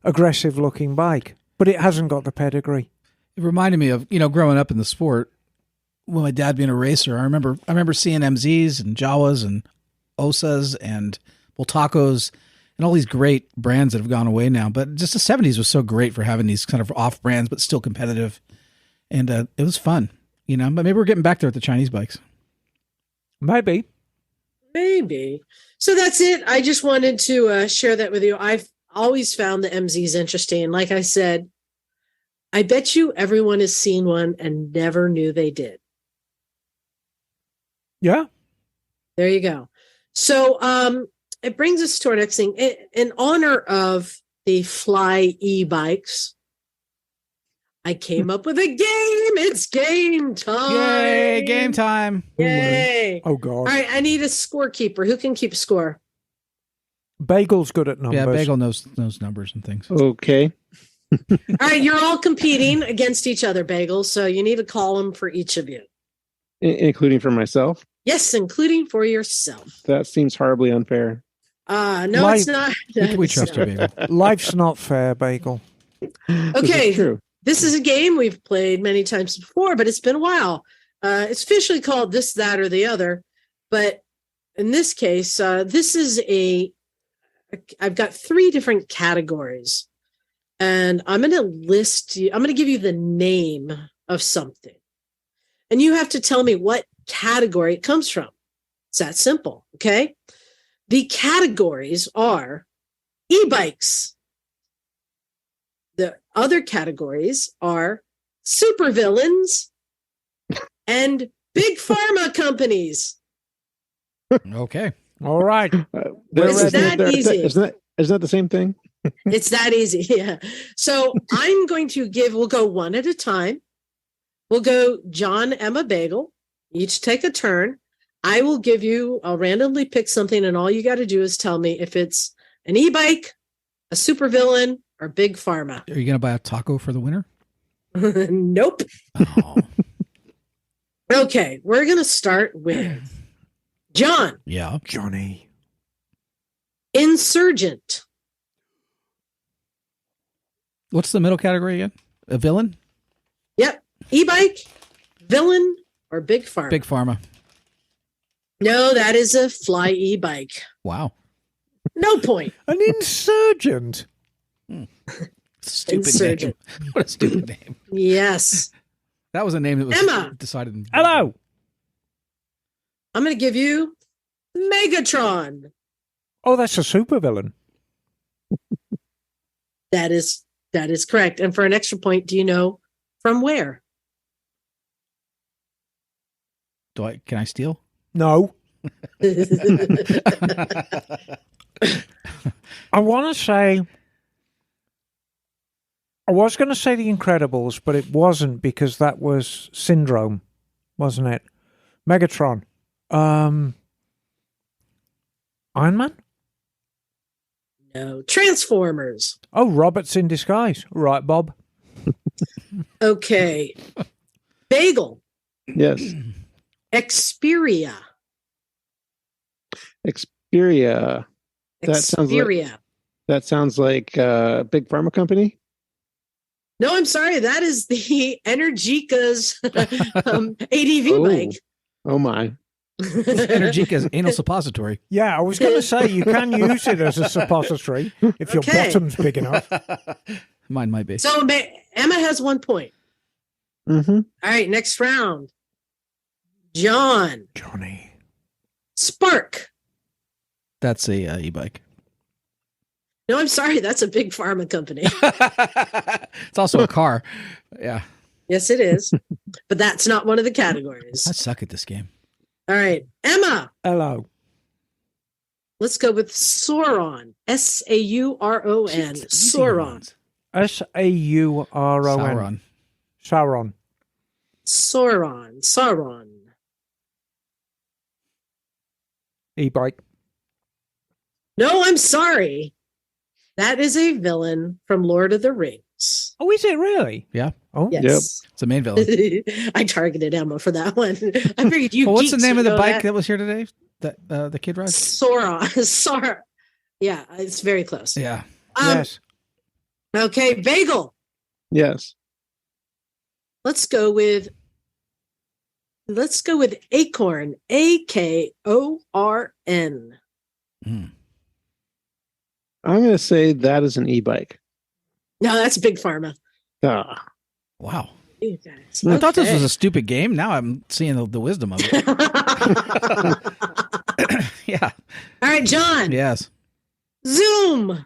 aggressive-looking bike, but it hasn't got the pedigree. It reminded me of, growing up in the sport. When my dad being a racer, I remember seeing MZs and Jawas and Osas and Voltacos and all these great brands that have gone away now. But just the 70s was so great for having these kind of off brands, but still competitive. And it was fun, But maybe we're getting back there with the Chinese bikes. Maybe. So that's it. I just wanted to share that with you. I've always found the MZs interesting. Like I said, I bet you everyone has seen one and never knew they did. Yeah. There you go. So it brings us to our next thing. In honor of the Fly e-bikes, I came up with a game. It's game time. Yay, game time. Yay. Oh, God. All right, I need a scorekeeper. Who can keep score? Bagel's good at numbers. Yeah, Bagel knows numbers and things. Okay. All right, you're all competing against each other, Bagel, so you need a column for each of you. Including for myself? Yes, including for yourself. That seems horribly unfair. No, it's not. We trust you, Bagel. Life's not fair, Bagel. Okay. True. This is a game we've played many times before, but it's been a while. It's officially called This, That, or the Other. But in this case, this is I've got 3 different categories. And I'm going to give you the name of something. And you have to tell me what category it comes from. It's that simple, okay? The categories are e-bikes. The other categories are supervillains and big pharma companies. Okay. All right. It's that easy. Isn't that the same thing? It's that easy. Yeah. So I'm going to we'll go one at a time. We'll go John, Emma, Bagel. Each take a turn. I'll randomly pick something, and all you got to do is tell me if it's an e-bike, a supervillain, or big pharma. Are you going to buy a taco for the winner? Nope. Oh. Okay, we're going to start with John. Yeah. Johnny. Insurgent. What's the middle category again? A villain? Yep. E-bike, villain, or big pharma. Big pharma. No, that is a fly e-bike. Wow. No point. An insurgent. Stupid Insurgent. name. What a stupid name. Yes. That was a name that was Emma. decided. Hello. I'm going to give you Megatron. Oh, that's a supervillain. That is correct. And for an extra point, do you know from where? Can I steal? No. I want to say, I was going to say The Incredibles, but it wasn't because that was Syndrome, wasn't it? Megatron. Iron Man? No. Transformers. Oh, Roberts in Disguise. Right, Bob. Okay. Bagel. Yes. Xperia. Xperia. Xperia. That sounds like a big pharma company. No, I'm sorry. That is the Energica's ADV bike. Oh my. Energica's anal suppository. Yeah, I was going to say you can use it as a suppository if your Okay. bottom's big enough. Mine might be. So Emma has 1 point. Mm-hmm. All right, next round. John. Johnny. Spark. That's a e-bike. No, I'm sorry. That's a big pharma company. It's also a car. Yeah. Yes, it is. But that's not one of the categories. I suck at this game. All right. Emma. Hello. Let's go with Sauron. Sauron. Sauron. Sauron. Sauron. Sauron. Sauron. E-bike. No, I'm sorry. That is a villain from Lord of the Rings. Oh, is it really? Yeah. Oh, Yes. It's a main villain. I targeted Emma for that one. I figured you. Well, what's the geeks name would of the know bike that. that was here today? That the kid rides? Sauron. Yeah, it's very close. Yeah. yes. Okay, Bagel. Yes. Let's go with Acorn. AKORN. Mm. I'm going to say that is an e-bike. No, that's Big Pharma. Ah. Wow. You guys. I thought this Okay. was a stupid game. Now I'm seeing the wisdom of it. Yeah. All right, John. Yes. Zoom.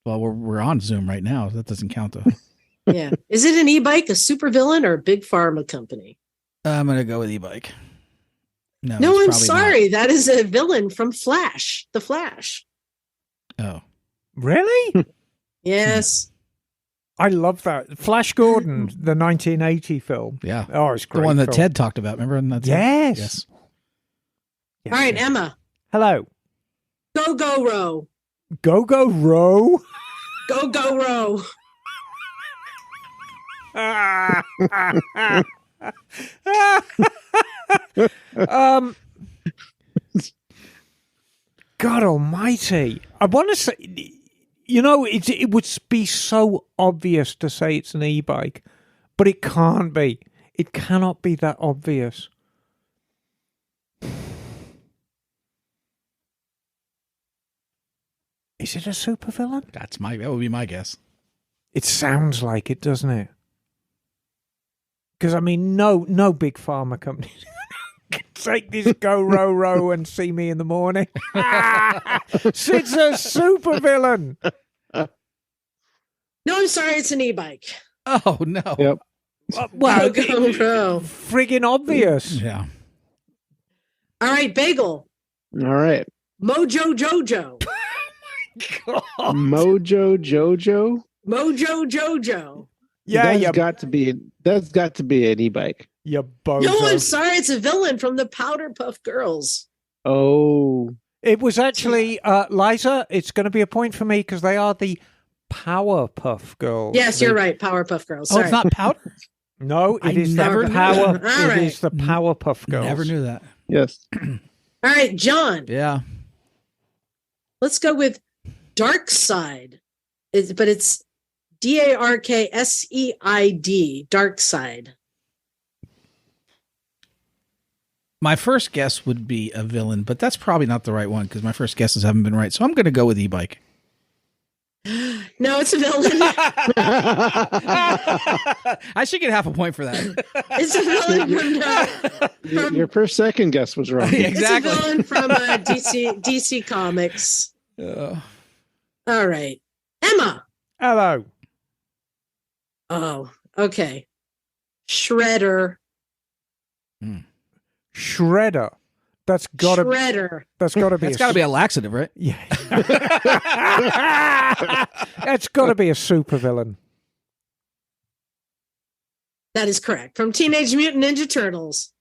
Well, we're on Zoom right now. That doesn't count though. Yeah. Is it an e-bike, a supervillain, or a big pharma company? I'm gonna go with e-bike. No, it's I'm probably sorry. That is a villain from Flash. The Flash. not. Oh. Really? Yes. I love that. Flash Gordon, the 1980 film. Yeah. Oh, it's The great. one that film. Ted talked about. Remember? Yes. Yes. Yes. All right, Emma. Hello. Go, go, row. Go, go, row. Go, go, row. God almighty. I want to say, it would be so obvious to say it's an e-bike, but it can't be. It cannot be that obvious. Is it a supervillain? That would be my guess. It sounds like it, doesn't it? Because, I mean, no big pharma company can take this go row and see me in the morning. Sid's a supervillain. No, I'm sorry, it's an e-bike. Oh, no. Yep. Well, Go, go. friggin' obvious. Yeah. All right, Bagel. All right. Mojo Jojo. Mojo Jojo. Mojo Jojo. Yeah, That's got to be an e-bike. you bozo. No, I'm sorry, it's a villain from the Powderpuff Girls. Oh. It was actually, Liza, it's going to be a point for me because they are the Powerpuff Girls. Yes, you're right, Powerpuff Girls. Oh, Sorry. it's not powder? No, I it is never the knew Power. that. All right. It is the Powerpuff Girls. Never knew that. Yes. All right, John. Yeah. Let's go with Dark Side. But it's DARKSEID, Dark Side. My first guess would be a villain, but that's probably not the right one because my first guesses haven't been right. So I'm going to go with e-bike. No, it's a villain. I should get half a point for that. It's a villain from Your first second guess was wrong. Exactly. It's a villain from DC Comics. All right. Emma. Hello. Oh, okay. Shredder. Shredder. That's got to Shredder. That's got to be That's got to be a laxative, right? Yeah. That's got to be a supervillain. That is correct. From Teenage Mutant Ninja Turtles.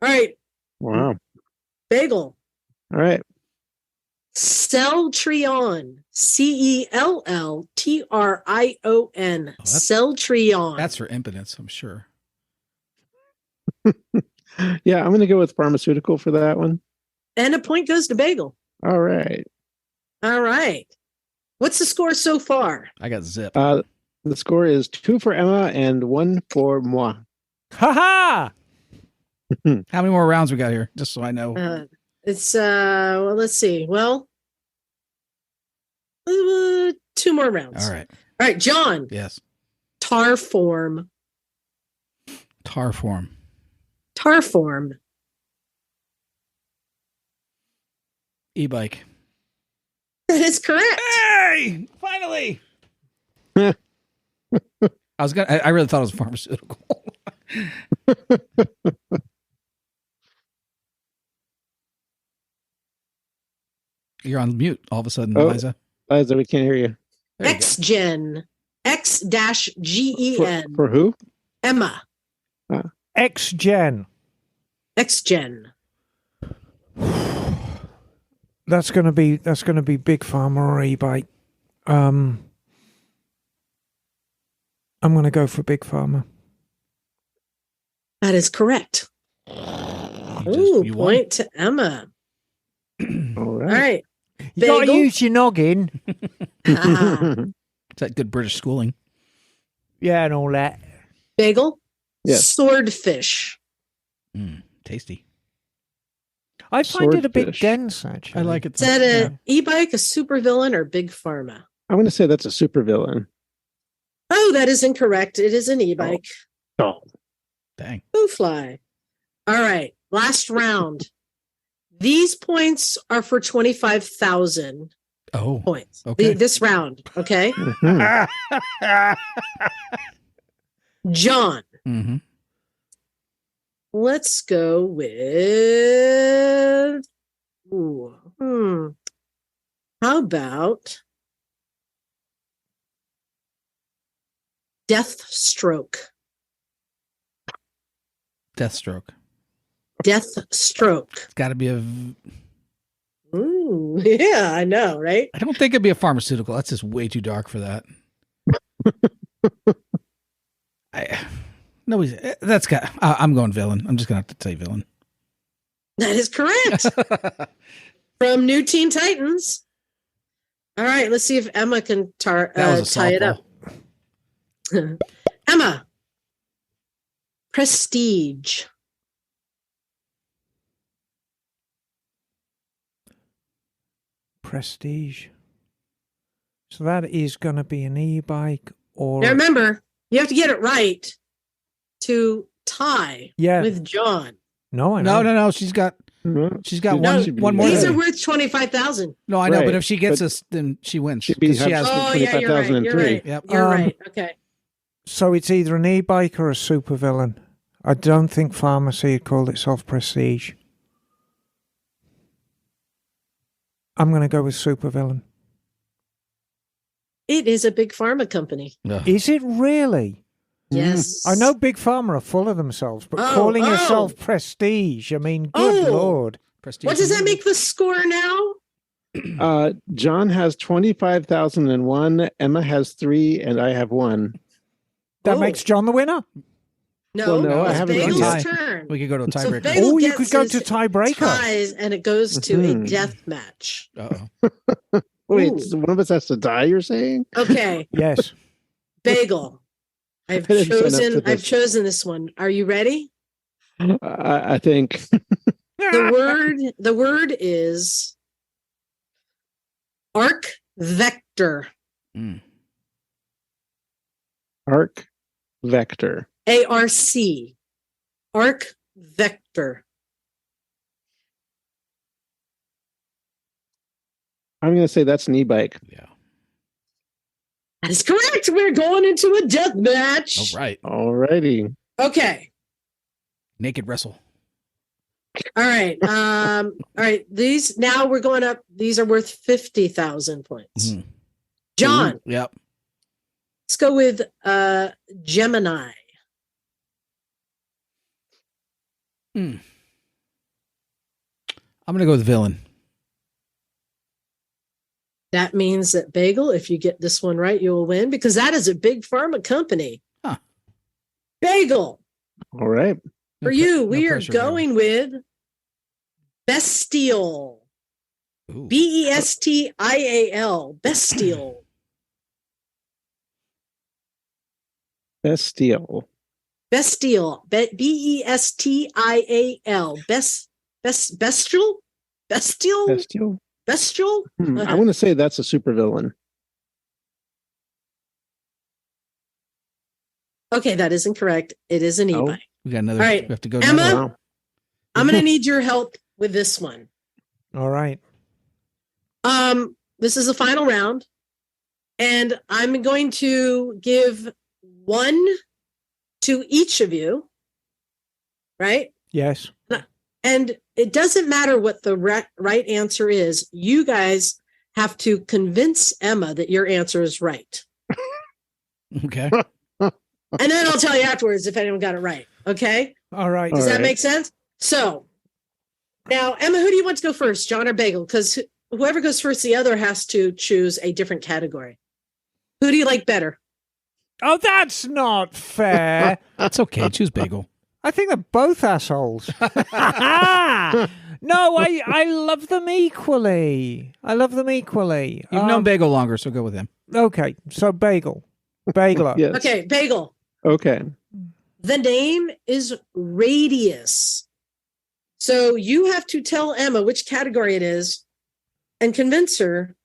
All right. Wow. Bagel. All right. Celltrion. CELLTRION. Celltrion. That's for impotence, I'm sure. Yeah, I'm going to go with pharmaceutical for that one. And a point goes to Bagel. All right. All right. What's the score so far? I got zip. The score is 2 for Emma and 1 for moi. Ha ha! How many more rounds we got here? Just so I know. It's well, let's see. Well, 2 more rounds. All right. All right, John. Yes. Tar form. Tar form. Tar form. E-bike. That is correct. Hey! Finally! I really thought it was pharmaceutical. You're on mute all of a sudden, Oh. Liza. Liza, we can't hear you. There you go. X-Gen. X-Gen. For who? Emma. X-Gen. X-Gen. That's gonna be Big Pharma or e-bike. I'm gonna go for Big Pharma. That is correct. Ooh, You won. point to Emma. All All right. right. You gotta Bagel. use your noggin. Ah. It's that good British schooling. Yeah, and all that. Bagel. Yes. Swordfish. Tasty. I find it a bit Swordfish. dense, actually. I like it. Is that an e-bike, a supervillain, or Big Pharma? I'm going to say that's a supervillain. Oh, that is incorrect. It is an e-bike. Oh. Dang. Who fly? All right. Last round. These points are for 25,000 Oh. points. Okay. This round. Okay. Mhm. John. Mm-hmm. Let's go with how about Deathstroke? Deathstroke. Deathstroke. It's got to be a. Ooh, yeah, I know, right? I don't think it'd be a pharmaceutical. That's just way too dark for that. That's got. I'm going villain. I'm just gonna have to say villain. That is correct. from New Teen Titans. All right, let's see if Emma can tie it up. Emma, Prestige. Prestige. So that is going to be an e-bike or... Now remember, you have to get it right to tie with John. No, I know. No. She's got one more. These are worth 25,000. No, I know, but if she gets us, then she wins. She You're has right. You're right. Yep. You're right. Okay. So it's either an e-bike or a supervillain. I don't think Pharmacy had called itself Prestige. I'm going to go with supervillain. It is a big pharma company. Is it really? Yes. I know Big Pharma are full of themselves, but calling yourself Prestige, I mean, good Lord. Prestige. What does that make the score now? John has 25,001. Emma has 3, and I have 1. That makes John the winner? No, I it's haven't Bagel's done turn. We could go to a tiebreaker. Bagel you could go gets to his tiebreaker. Ties, and it goes to a death match. Uh-oh. Wait, so one of us has to die, you're saying? Okay. Yes. Bagel. I've chosen this one. Are you ready? I think. The word is arc vector. Arc vector. ARC. Arc vector. I'm going to say that's an e-bike. Yeah. That is correct. We're going into a death match. All right. All righty. Okay. Naked wrestle. All right. All right. These now we're going up. These are worth 50,000 points. Mm-hmm. John. Yep. Let's go with Gemini. I'm going to go with villain. That means that Bagel, if you get this one right, you will win because that is a big pharma company. Huh. Bagel. All right. For you, we are going with Bestial. Bestial. Bestial. Bestial. Bestial. Bestial. Bestial? Bestial? Bestial. Bestial? I want to say that's a supervillain. Okay, that isn't correct. It is an e-bike. We got another. All right. We have to go. Emma, Wow. I'm going to need your help with this one. All right. This is the final round, and I'm going to give one to each of you, right? Yes. And it doesn't matter what the right answer is. You guys have to convince Emma that your answer is right. Okay. And then I'll tell you afterwards if anyone got it right. Okay? All right. Does that make sense? So now, Emma, who do you want to go first, John or Bagel? Because whoever goes first, the other has to choose a different category. Who do you like better? Oh, that's not fair. That's okay. Choose Bagel. I think they're both assholes. No, I love them equally. You've known Bagel longer, so go with him. Okay, so Bagel. Bageler. Yes. Okay, Bagel. Okay. The name is Radius. So you have to tell Emma which category it is and convince her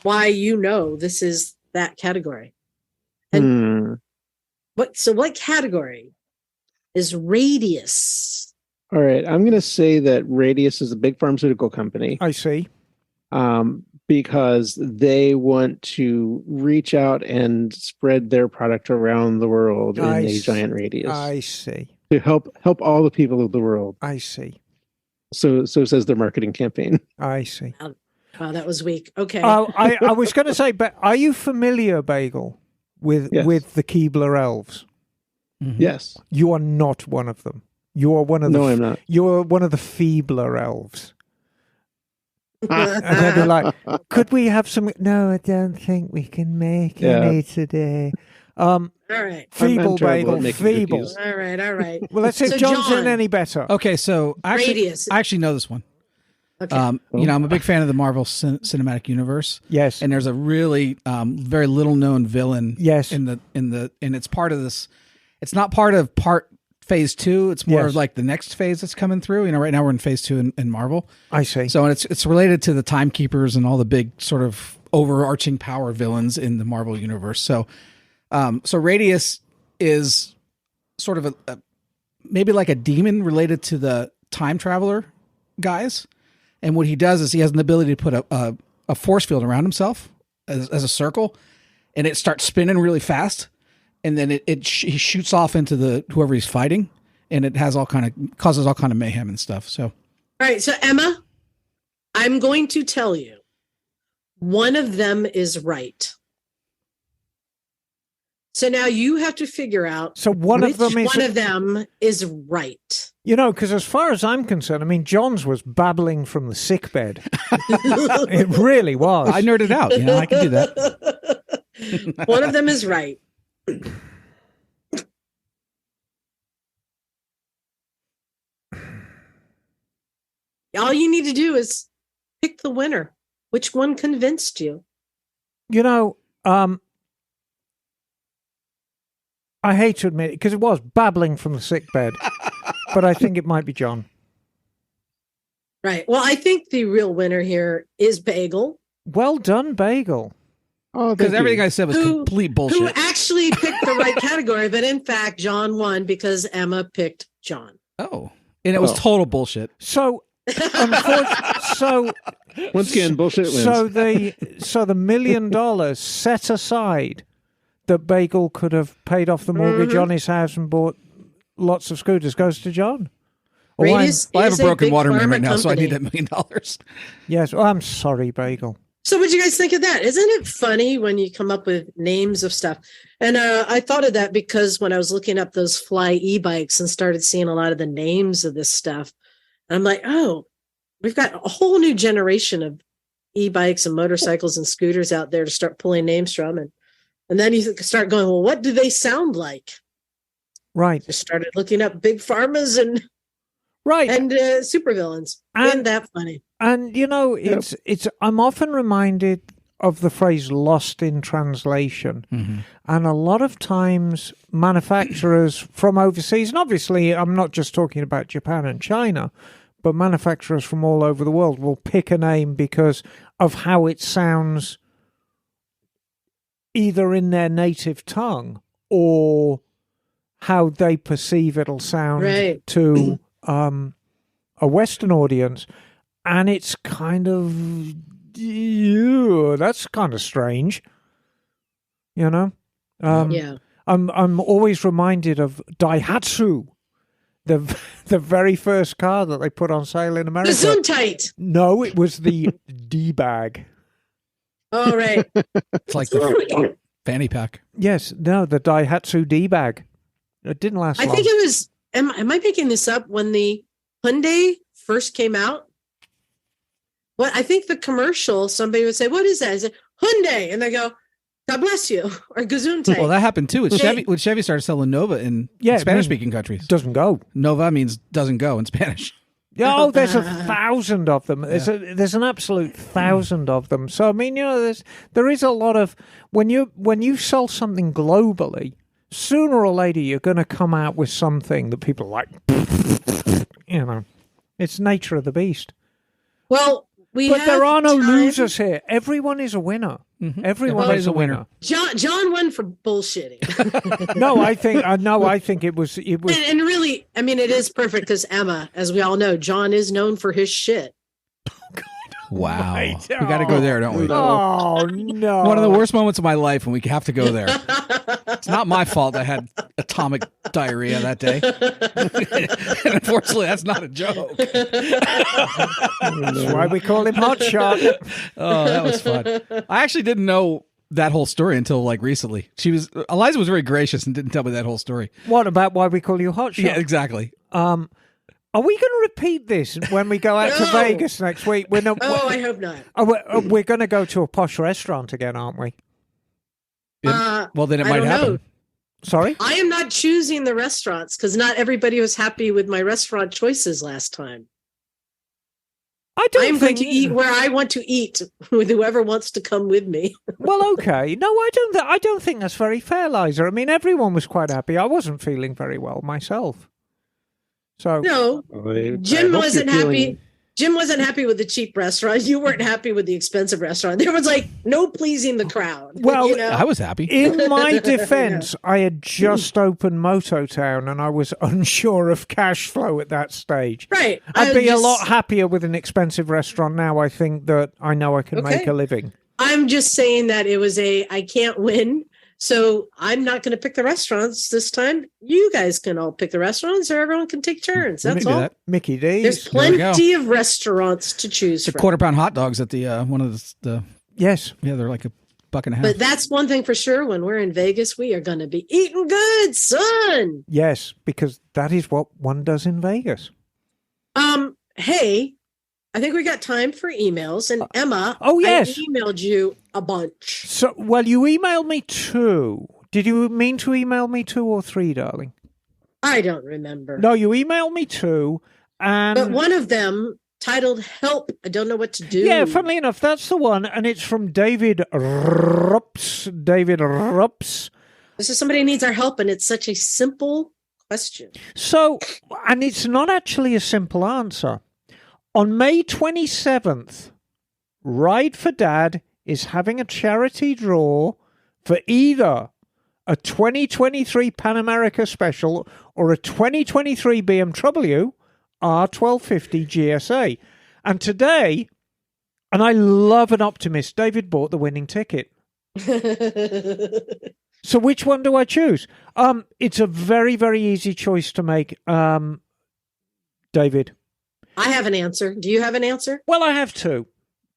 why you know this is that category. And what category is Radius? All right. I'm going to say that Radius is a big pharmaceutical company. I see. Because they want to reach out and spread their product around the world in a giant radius. I see. To help all the people of the world. I see. So says their marketing campaign. I see. Wow, that was weak. Okay. Oh, I was going to say, but are you familiar, Bagel, with the Keebler elves? Mm-hmm. Yes. You are not one of them. You are one of the. No, I'm not. You are one of the feebler elves. And they'd be like, could we have some? No, I don't think we can make any today. All right. Feeble, Bagel, feeble. Cookies. All right. Well, let's see if John's in any better. Okay, so I Radius. actually know this one. Okay. I'm a big fan of the Marvel Cinematic Universe. Yes. And there's a really very little known villain. Yes. And it's part of this. It's not part of phase 2. It's more Yes. of like the next phase that's coming through. Right now we're in phase 2 in Marvel. I see. So it's related to the Timekeepers and all the big sort of overarching power villains in the Marvel universe. So Radius is sort of a maybe like a demon related to the time traveler guys. And what he does is he has an ability to put a force field around himself as a circle, and it starts spinning really fast. And then he shoots off into whoever he's fighting, and it has causes all kind of mayhem and stuff. So, All right. So Emma, I'm going to tell you, one of them is right. So now you have to figure out. So one of them is right. Because as far as I'm concerned, I mean, John's was babbling from the sickbed. It really was. I nerded out. I can do that. One of them is right. All you need to do is pick the winner. Which one convinced you? I hate to admit it because it was babbling from the sickbed, but I think it might be John. Right. Well, I think the real winner here is Bagel. Well done, Bagel. Oh, because everything I said was complete bullshit. Who actually picked the right category, but in fact, John won because Emma picked John. Oh, and it was total bullshit. So, once again, bullshit wins. So the $1 million set aside that Bagel could have paid off the mortgage on his house and bought lots of scooters goes to John. I have a broken water main right now, so I need $1 million. Yes. Oh, I'm sorry, Bagel. So what do you guys think of that? Isn't it funny when you come up with names of stuff? And I thought of that because when I was looking up those Fly e-bikes and started seeing a lot of the names of this stuff, I'm like, oh, we've got a whole new generation of e-bikes and motorcycles and scooters out there to start pulling names from. And then you start going, well, what do they sound like? Right. Just started looking up big pharmas and supervillains. Isn't that funny? And it's I'm often reminded of the phrase "lost in translation," and a lot of times manufacturers from overseas, and obviously I'm not just talking about Japan and China, but manufacturers from all over the world will pick a name because of how it sounds, either in their native tongue or how they perceive it'll sound to a Western audience. And it's kind of, that's kind of strange, Yeah. I'm always reminded of Daihatsu, the very first car that they put on sale in America. The Gesundheit. No, it was the D-bag. Oh, right. It's like the fanny pack. Yes, no, the Daihatsu D-bag. It didn't last long. I think it was, am I making this up, when the Hyundai first came out? Well, I think the commercial, somebody would say, what is that? I said, Hyundai. And they go, God bless you, or Gesundheit. Well, that happened too. When Chevy started selling Nova in Spanish-speaking countries. Doesn't go. Nova means doesn't go in Spanish. Oh, there's 1,000 of them. There's an absolute 1,000 of them. So I mean, there is a lot of when you sell something globally, sooner or later you're going to come out with something that people are like. It's nature of the beast. Well, but there are no losers here. Everyone is a winner. Mm-hmm. Everyone is a winner. John won for bullshitting. No, I think it was. And really, I mean, it is perfect because Emma, as we all know, John is known for his shit. Wow. Right. We got to go there, don't we? Oh, no. One of the worst moments of my life, and we have to go there. It's not my fault I had atomic diarrhea that day. And unfortunately, that's not a joke. That's why we call him Hotshot. Oh, that was fun. I actually didn't know that whole story until like recently. Eliza was very gracious and didn't tell me that whole story. What about why we call you Hotshot? Yeah, exactly. Are we going to repeat this when we go out to Vegas next week? I hope not. We're going to go to a posh restaurant again, aren't we? Well, then it might happen. Know. Sorry? I am not choosing the restaurants because not everybody was happy with my restaurant choices last time. I'm going to eat where I want to eat with whoever wants to come with me. Well, okay. No, I don't think that's very fair, Liza. I mean, everyone was quite happy. I wasn't feeling very well myself. So No, I Jim hope wasn't you're feeling- happy. Jim wasn't happy with the cheap restaurant. You weren't happy with the expensive restaurant. There was like no pleasing the crowd. Well, you know? I was happy. in my defense, I had just opened Mototown and I was unsure of cash flow at that stage. Right. I'd be a lot happier with an expensive restaurant now. I think that I know I can make a living. I'm just saying that it was I can't win. So I'm not going to pick the restaurants this time. You guys can all pick the restaurants, or everyone can take turns. That's all. Mickey D's. There's plenty of restaurants to choose The from. quarter-pound hot dogs at the one of the Yes. yeah, they're like $1.50. But that's one thing for sure. When we're in Vegas, we are going to be eating good, son. Yes, because that is what one does in Vegas. Hey, I think we got time for emails. And Emma, oh, yes. I emailed you a bunch. So, well, you emailed me 2. Did you mean to email me 2 or 3, darling? I don't remember. No, you emailed me 2. But one of them titled Help, I don't know what to do. Yeah, funnily enough, that's the one. And it's from David Rups. David Rups. This is somebody who needs our help, and it's such a simple question. So, and it's not actually a simple answer. On May 27th, Ride for Dad is having a charity draw for either a 2023 Pan America Special or a 2023 BMW R1250 GSA. And today, and I love an optimist, David bought the winning ticket. So which one do I choose? It's a very, very easy choice to make, David. I have an answer. Do you have an answer? Well, I have 2.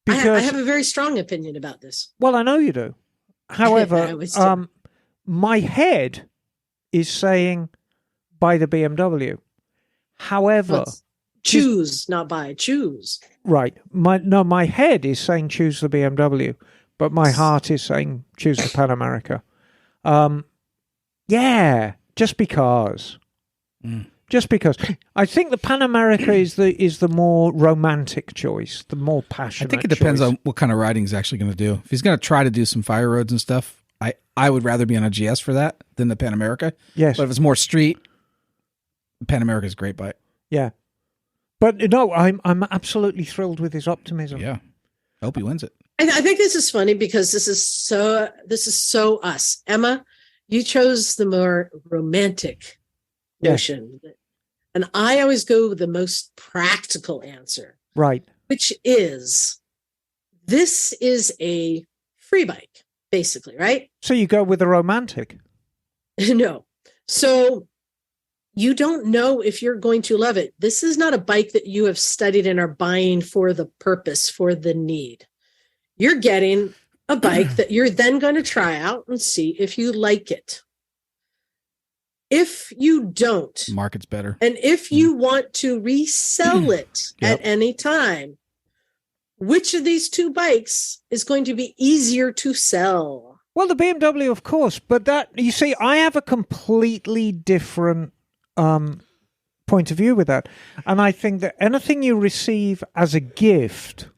I Because, have a very strong opinion about this. well, I know you do. However, I always do. my head is saying buy the BMW. However, Choose, not buy. Choose. right. My head is saying choose the BMW, but my heart is saying choose the Pan America. Yeah, just because. Just because I think the Pan America is the more romantic choice, the more passionate. I think it depends choice. on what kind of riding he's actually going to do. If he's going to try to do some fire roads and stuff, I would rather be on a GS for that than the Pan America. Yes, But if it's more street, the Pan America is a great bike. yeah. But no, I'm absolutely thrilled with his optimism. Yeah, I hope he wins it. I think this is funny because this is so us. Emma, you chose the more romantic notion. And I always go with the most practical answer. Right. Which is, this is a free bike, basically, right? So you go with the romantic. No. So you don't know if you're going to love it. This is not a bike that you have studied and are buying for the purpose, for the need. You're getting a bike that you're then going to try out and see if you like it. If you don't, Market's better. and if you want to resell it Yep. at any time, which of these 2 bikes is going to be easier to sell? Well, the BMW, of course, but that, you see, I have a completely different point of view with that. And I think that anything you receive as a gift,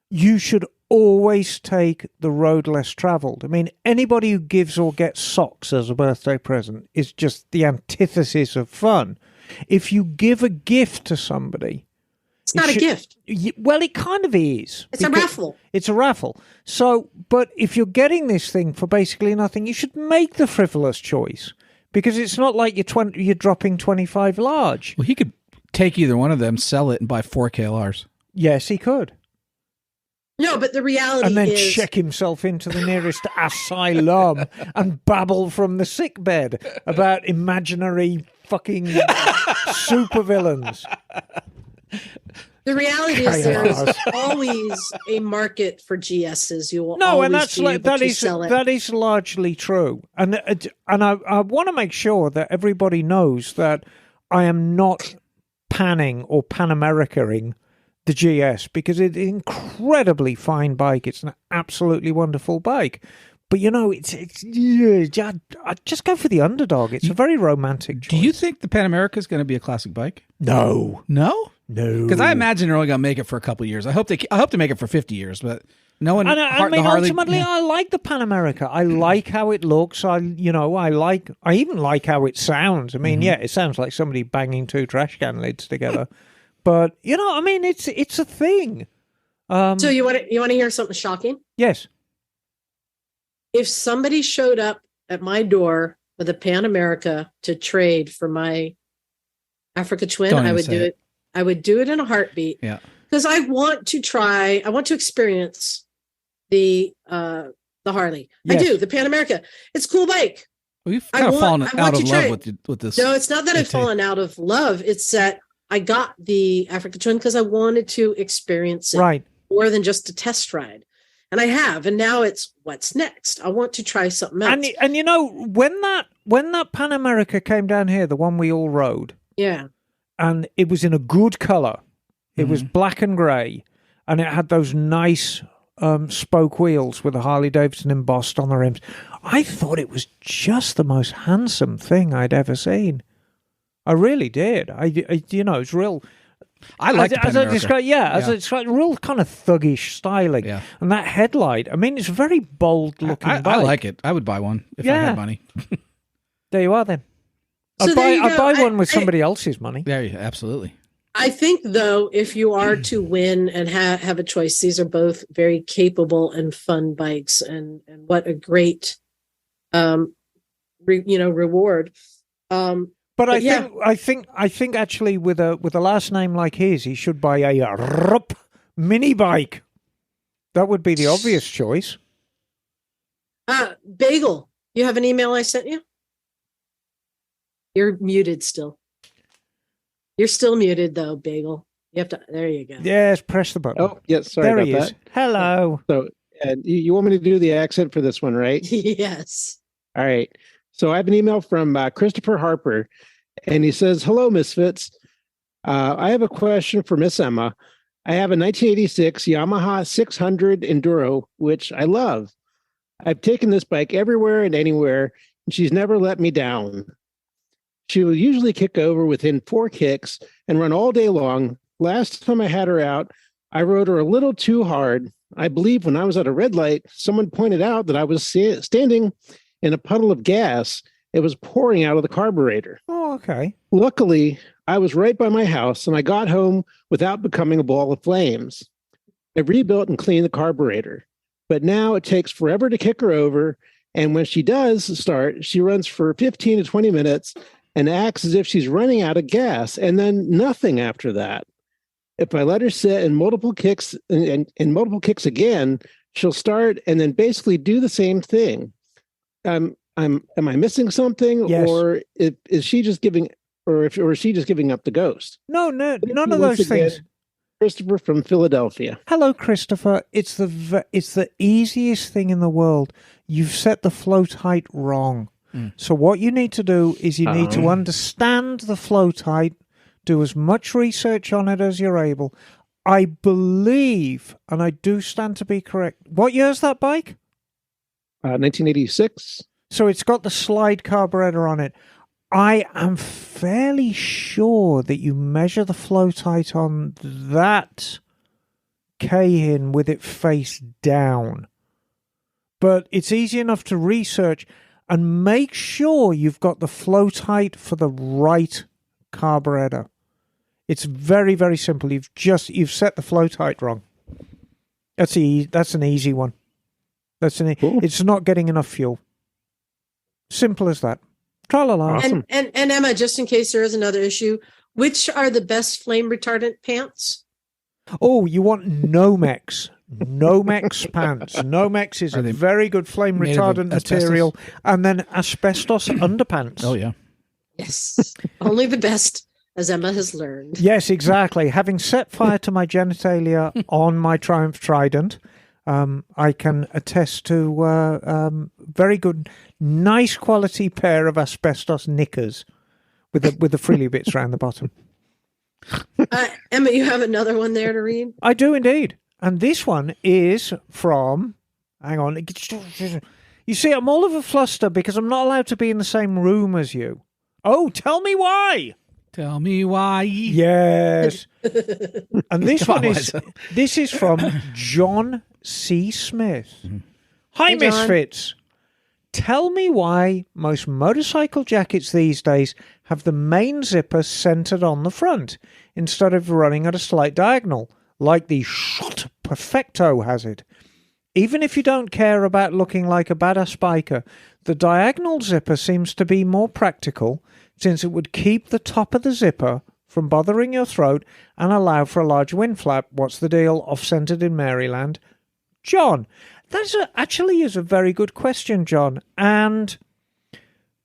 you should always take the road less traveled. I mean, anybody who gives or gets socks as a birthday present is just the antithesis of fun. If you give a gift to somebody, It's not a gift. well, it kind of is. It's a raffle. It's a raffle. So, but if you're getting this thing for basically nothing, you should make the frivolous choice, because it's not like you're dropping 25 large. Well, he could take either one of them, sell it, and buy 4 KLRs. Yes, he could. No, but the reality And then is, check himself into the nearest asylum and babble from the sickbed about imaginary fucking supervillains. the reality is there's always a market for GSs. You will No, always and that's be able to sell it. that is largely true. And I want to make sure that everybody knows that I am not panning or Pan-Americaing the GS, because it's an incredibly fine bike. It's an absolutely wonderful bike. But, you know, it's I just go for the underdog. It's a very romantic choice. Do you think the Pan America is going to be a classic bike? No. No? No. Because I imagine they're only going to make it for a couple of years. I hope to make it for 50 years, but no one. I mean, ultimately, I like the Pan America. I like how it looks. I even like how it sounds. I mean, yeah, it sounds like somebody banging two trash can lids together. But I mean, it's a thing. So you want to hear something shocking? Yes. If somebody showed up at my door with a Pan America to trade for my Africa Twin, I would do it. I would do it in a heartbeat. Yeah. Because I want to experience the Harley. Yes. I do, the Pan America. It's a cool bike. Well, you've kind of fallen out of love with this. No, it's not that I've fallen out of love. It's that I got the Africa Twin because I wanted to experience it more than just a test ride. And I have, and now it's what's next. I want to try something else. And when that Pan America came down here, the one we all rode, yeah, and it was in a good color. It was black and grey, and it had those nice spoke wheels with the Harley Davidson embossed on the rims. I thought it was just the most handsome thing I'd ever seen. I really did. It's real. I like as I described, as I described, real kind of thuggish styling. Yeah. And that headlight, I mean, it's a very bold looking bike. I like it. I would buy one if I had money. There you are then. So I'd buy one with somebody else's money. There you absolutely. I think, though, if you are to win and have a choice, these are both very capable and fun bikes, and what a great, reward. But I think actually with a last name like his, he should buy a RUP mini bike. That would be the obvious choice. Bagel, you have an email I sent you? You're muted still. You're still muted though, Bagel. You have to. There you go. Yes, press the button. Oh, yes. Sorry there about he that. is. Hello. So, you want me to do the accent for this one, right? Yes. All right. So I have an email from Christopher Harper, and he says, "Hello, Misfits. I have a question for Miss Emma. I have a 1986 Yamaha 600 Enduro, which I love. I've taken this bike everywhere and anywhere, and she's never let me down. She will usually kick over within 4 kicks and run all day long. Last time I had her out, I rode her a little too hard. I believe when I was at a red light, someone pointed out that I was standing in a puddle of gas. It was pouring out of the carburetor. Oh, okay. Luckily, I was right by my house, and I got home without becoming a ball of flames. I rebuilt and cleaned the carburetor, but now it takes forever to kick her over, and when she does start, she runs for 15 to 20 minutes and acts as if she's running out of gas, and then nothing after that. If I let her sit in multiple kicks and multiple kicks again, she'll start and then basically do the same thing. Am I missing something, yes. or is she just giving, or is she just giving up the ghost? No, none of those things. Christopher from Philadelphia. Hello, Christopher. It's the easiest thing in the world. You've set the float height wrong. So what you need to do is you need to understand the float height, do as much research on it as you're able. I believe, and I do stand to be correct, what year's that bike? 1986. So it's got the slide carburetor on it. I am fairly sure that you measure the float height on that K-hin with it face down. But it's easy enough to research and make sure you've got the float height for the right carburetor. It's very, very simple. You've set the float height wrong. That's an easy one. Cool. It's not getting enough fuel. Simple as that. Tra-la-la. Awesome. And Emma, just in case there is another issue, which are the best flame retardant pants? Oh, you want Nomex. Nomex pants. Nomex is a very good flame retardant material. And then asbestos underpants. Oh, yeah. Yes. Only the best, as Emma has learned. Yes, exactly. Having set fire to my genitalia on my Triumph Trident, I can attest to very good, nice quality pair of asbestos knickers with the frilly bits around the bottom. Emma, you have another one there to read? I do indeed. And this one is from... Hang on. You see, I'm all of a fluster because I'm not allowed to be in the same room as you. Oh, tell me why! Tell me why. Yes. And this Come one on, is Liza. this is from John C. Smith. Hi, Hey, John. Misfits. Tell me why most motorcycle jackets these days have the main zipper centered on the front instead of running at a slight diagonal, like the Shot Perfecto has it. Even if you don't care about looking like a badass biker, the diagonal zipper seems to be more practical, since it would keep the top of the zipper from bothering your throat and allow for a large wind flap. What's the deal? Off-centered in Maryland. John, actually is a very good question, John. And,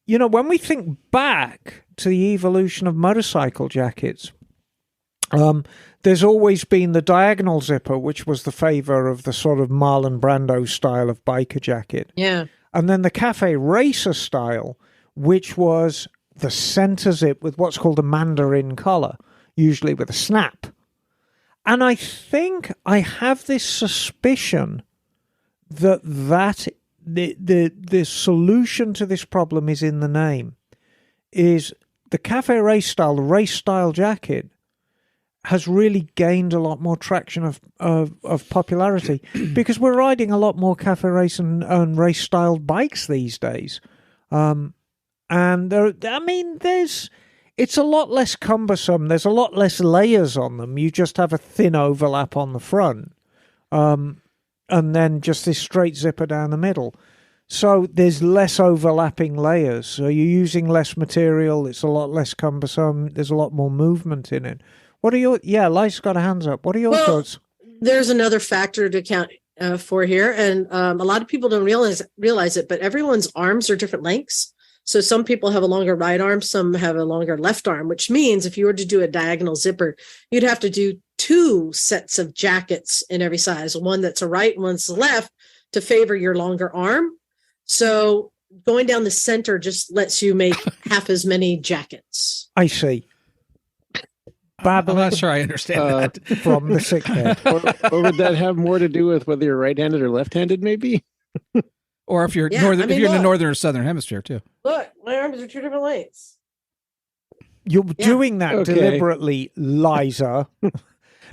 you know, when we think back to the evolution of motorcycle jackets, there's always been the diagonal zipper, which was the favor of the sort of Marlon Brando style of biker jacket. Yeah. And then the Cafe Racer style, which was the center zip with what's called a mandarin collar, usually with a snap. And I think I have this suspicion that the solution to this problem is in the name. Is the Cafe Race style, the race style jacket, has really gained a lot more traction of popularity because we're riding a lot more cafe race and race styled bikes these days. And it's a lot less cumbersome. There's a lot less layers on them. You just have a thin overlap on the front. And then just this straight zipper down the middle. So there's less overlapping layers. So you're using less material. It's a lot less cumbersome. There's a lot more movement in it. What are your... Yeah, Liza's got her hands up. What are your thoughts? There's another factor to account for here. And a lot of people don't realize it, but everyone's arms are different lengths. So some people have a longer right arm, some have a longer left arm, which means if you were to do a diagonal zipper, you'd have to do 2 sets of jackets in every size, one that's a right, one's a left, to favor your longer arm. So going down the center just lets you make half as many jackets. I see. I'm not sure I understand that. From the sick bed. Or would that have more to do with whether you're right-handed or left-handed, maybe? Or if you're Yeah, northern, I mean, if you're in the look. northern or southern hemisphere too. Look, my arms are 2 different lengths. You're doing that Okay. deliberately, Liza.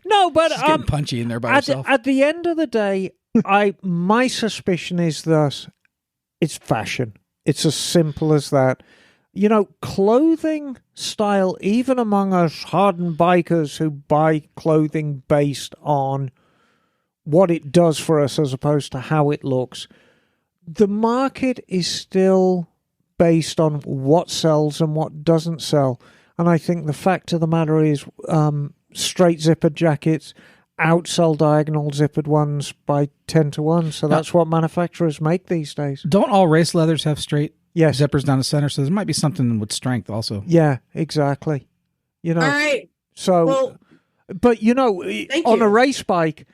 No, but She's getting punchy in there by herself. at the end of the day, my suspicion is thus it's fashion. It's as simple as that. You know, clothing style, even among us hardened bikers who buy clothing based on what it does for us as opposed to how it looks, the market is still based on what sells and what doesn't sell. And I think the fact of the matter is straight zippered jackets outsell diagonal zippered ones by 10 to 1. So that's what manufacturers make these days. Don't all race leathers have straight Yes. zippers down the center? So there might be something with strength also. Yeah, exactly. You know, All right. so, Well, but you know, thank on you. a race bike,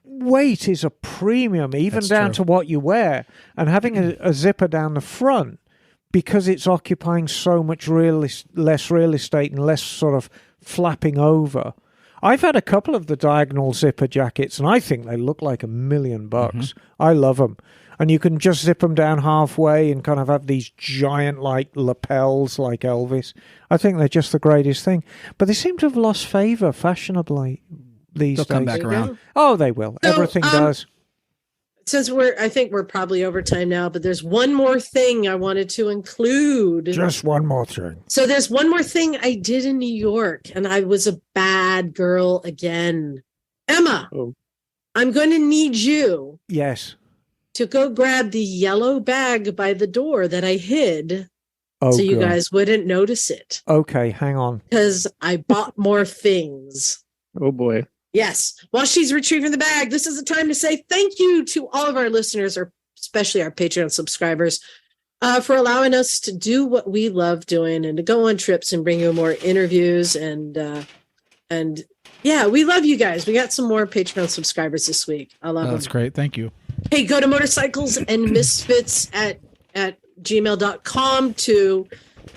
weight is a premium, even That's down true. to what you wear. And having a zipper down the front, because it's occupying so much less real estate and less sort of flapping over. I've had a couple of the diagonal zipper jackets, and I think they look like $1 million. I love them. And you can just zip them down halfway and kind of have these giant, like, lapels like Elvis. I think they're just the greatest thing. But they seem to have lost favor fashionably these They'll days. come back There you around. go. Oh, they will. So, Everything does. Since I think we're probably over time now, but there's one more thing I wanted to include. Just one more thing. So there's one more thing I did in New York, and I was a bad girl again. Emma, Oh. I'm going to need you Yes. to go grab the yellow bag by the door that I hid Oh, so you God. guys wouldn't notice it Okay, hang on. because I bought more things. Oh, boy. Yes. While she's retrieving the bag, this is the time to say thank you to all of our listeners, or especially our Patreon subscribers, for allowing us to do what we love doing and to go on trips and bring you more interviews. And yeah, we love you guys. We got some more Patreon subscribers this week. I love Oh, that's them. great. Thank you. Hey, go to motorcycles and misfits at gmail.com to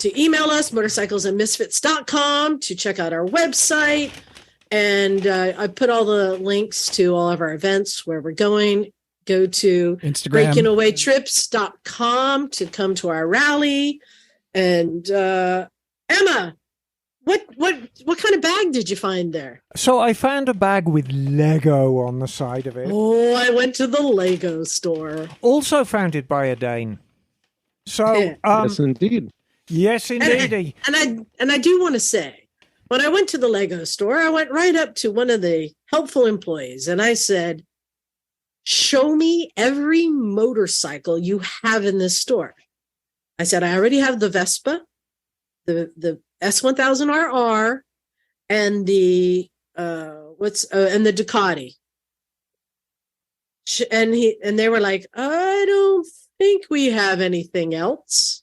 email us, motorcyclesandmisfits.com, to check out our website. And I put all the links to all of our events, where we're going. Go to Instagram. breakingawaytrips.com to come to our rally. And Emma, What kind of bag did you find there? So I found a bag with Lego on the side of it. Oh, I went to the Lego store. Also founded by a Dane. So, Yes, indeed. yes, indeed. And I do want to say, when I went to the Lego store, I went right up to one of the helpful employees and I said, "Show me every motorcycle you have in this store." I said, "I already have the Vespa, the S1000RR, and the and the Ducati." And they were like, "I don't think we have anything else."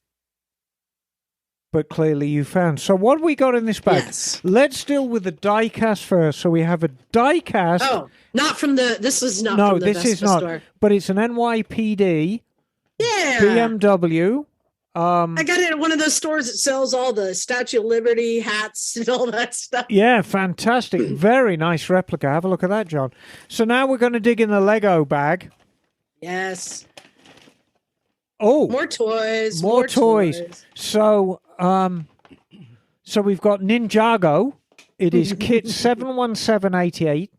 But clearly you found. So what have we got in this bag? Yes. Let's deal with the die cast first. So we have a die cast. Oh, not from the. This is not. No, from the this Vespa is not. store. But it's an NYPD Yeah. BMW. I got it at one of those stores that sells all the Statue of Liberty hats and all that stuff. Yeah, fantastic. Very nice replica. Have a look at that, John. So now we're going to dig in the Lego bag. Yes. Oh, More toys. more toys. So, so we've got Ninjago. It is kit 71788,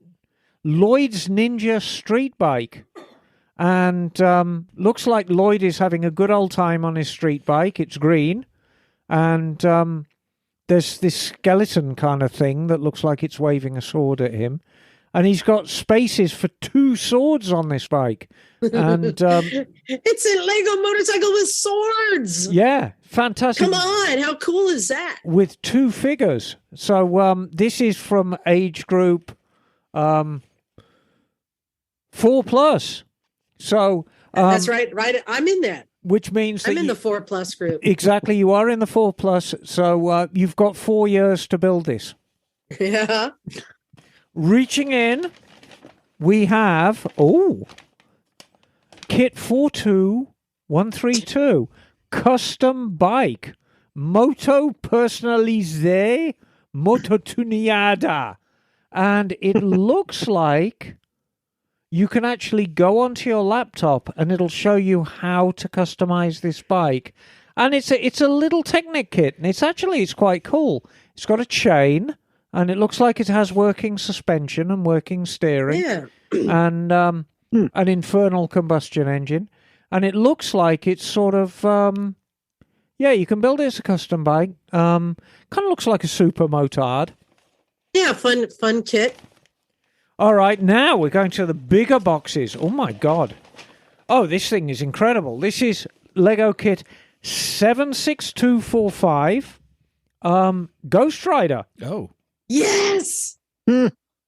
Lloyd's Ninja Street Bike. And looks like Lloyd is having a good old time on his street bike. It's green. And there's this skeleton kind of thing that looks like it's waving a sword at him. And he's got spaces for 2 swords on this bike. And It's a Lego motorcycle with swords. yeah, fantastic. Come on. How cool is that? With 2 figures. So this is from age group 4+. So That's right. Right. I'm in that. which means that I'm in the 4+ group. exactly, you are in the 4+. So you've got 4 years to build this. Yeah. Reaching in, we have kit 42132, custom bike, moto personalisé mototuniada, and it looks like you can actually go onto your laptop and it'll show you how to customize this bike. And it's a little Technic kit, and it's quite cool. It's got a chain, and it looks like it has working suspension and working steering, Yeah. and an infernal combustion engine. And it looks like it's sort of you can build it as a custom bike. Kind of looks like a super motard. Yeah. Fun kit. All right, now we're going to the bigger boxes. Oh, my God. Oh, this thing is incredible. This is Lego Kit 76245, Ghost Rider. Oh. Yes.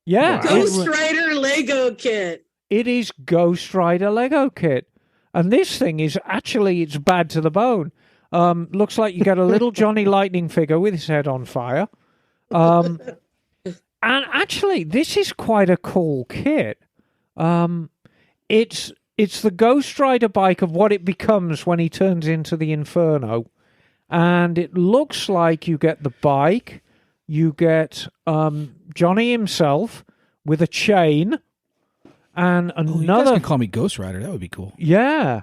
Yeah. Ghost Rider Lego kit. It is Ghost Rider Lego Kit. And this thing is actually, it's bad to the bone. Looks like you get a little Johnny Lightning figure with his head on fire. And actually, this is quite a cool kit. It's the Ghost Rider bike of what it becomes when he turns into the Inferno. And it looks like you get the bike, you get Johnny himself with a chain, and You guys another... can call me Ghost Rider. That would be cool. Yeah.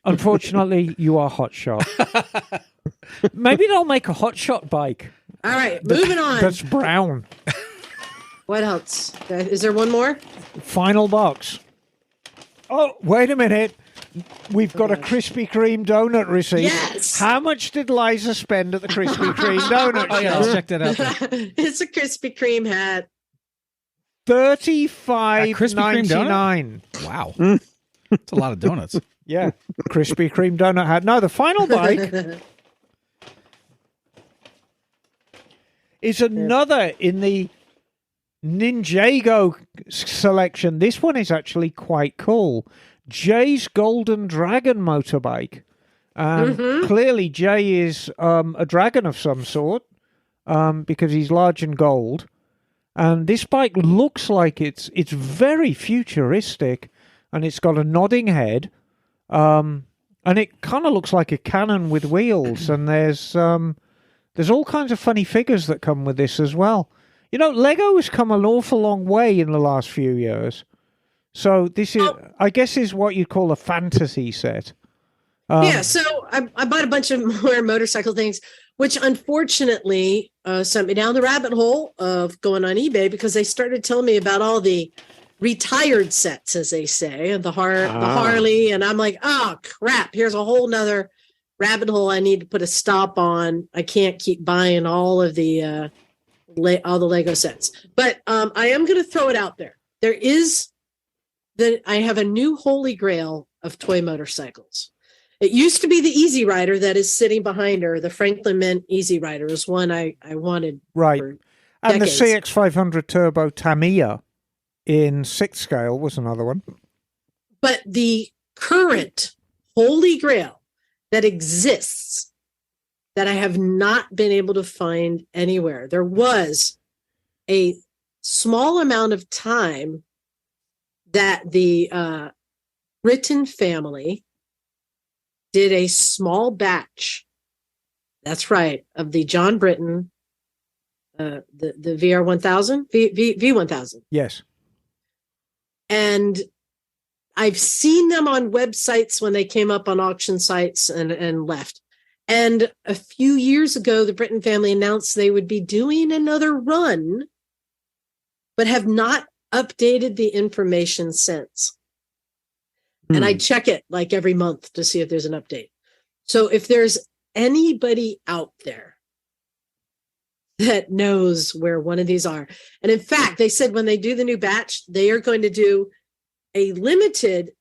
Unfortunately, you are Hotshot. Maybe they'll make a Hotshot bike. All right. Moving on. That's brown. What else? Is there one more? Final box. Oh, wait a minute. We've got a Krispy Kreme donut receipt. Yes. How much did Liza spend at the Krispy Kreme donut Oh, yeah, shop? let's check that out. It's a Krispy Kreme hat. $35.99. Wow. That's a lot of donuts. Yeah, Krispy Kreme donut hat. No, the final bike is another in the Ninjago selection. This one is actually quite cool. Jay's Golden Dragon motorbike. Clearly, Jay is a dragon of some sort because he's large and gold. And this bike looks like it's very futuristic, and it's got a nodding head. And it kind of looks like a cannon with wheels. And there's all kinds of funny figures that come with this as well. You know, Lego has come an awful long way in the last few years. So this is, I guess, is what you'd call a fantasy set. Yeah, so I bought a bunch of more motorcycle things, which unfortunately sent me down the rabbit hole of going on eBay because they started telling me about all the retired sets, as they say, and the Harley, and I'm like, oh crap! Here's a whole nother rabbit hole I need to put a stop on. I can't keep buying all of the Lego sets, but I am going to throw it out there. I have a new holy grail of toy motorcycles. It used to be the Easy Rider that is sitting behind her. The Franklin Mint Easy Rider is one I wanted. Right. And decades. the CX500 Turbo Tamiya in 6 scale was another one. But the current holy grail that exists that I have not been able to find anywhere. There was a small amount of time that the Britton family did a small batch. That's right, of the John Britton, the VR1000, V1000. Yes. And I've seen them on websites when they came up on auction sites and left. And a few years ago, the Britton family announced they would be doing another run, but have not updated the information since. And I check it like every month to see if there's an update. So if there's anybody out there that knows where one of these are, and in fact, they said when they do the new batch, they are going to do a limited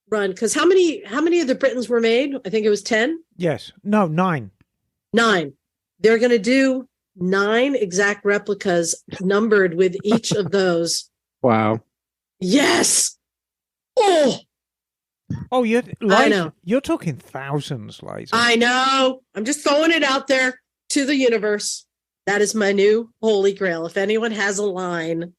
run. Because how many of the Britons were made? I think it was 10. Yes. No, 9. 9. They're going to do 9 exact replicas numbered with each of those. Wow. Yes. Oh, I know. You're talking thousands, Liza. I know. I'm just throwing it out there to the universe. That is my new holy grail. If anyone has a line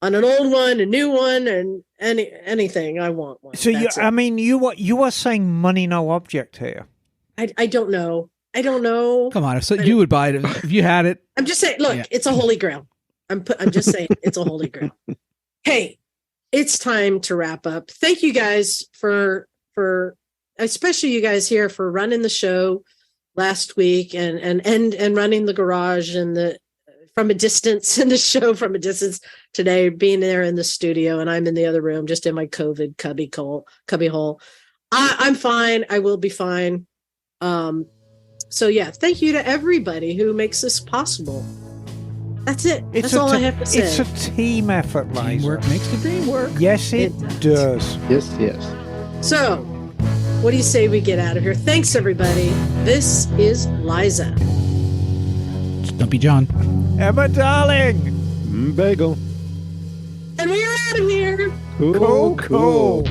on an old one, a new one, and anything, I want one. So you are saying money no object here. I don't know. I don't know. Come on, you would buy it if you had it. I'm just saying. Look, It's a holy grail. I'm just saying it's a holy grail. Hey, it's time to wrap up. Thank you guys for especially you guys here for running the show last week and running the garage and from a distance and the show from a distance today, being there in the studio, and I'm in the other room just in my COVID cubby hole. I'm fine. I will be fine. So yeah, thank you to everybody who makes this possible. That's it. That's all I have to say. It's a team effort, Liza. Teamwork makes the dream work. Yes, it does. Yes. So, what do you say we get out of here? Thanks, everybody. This is Liza. Stumpy John. Emma Darling. Bagel. And we are out of here. Cool.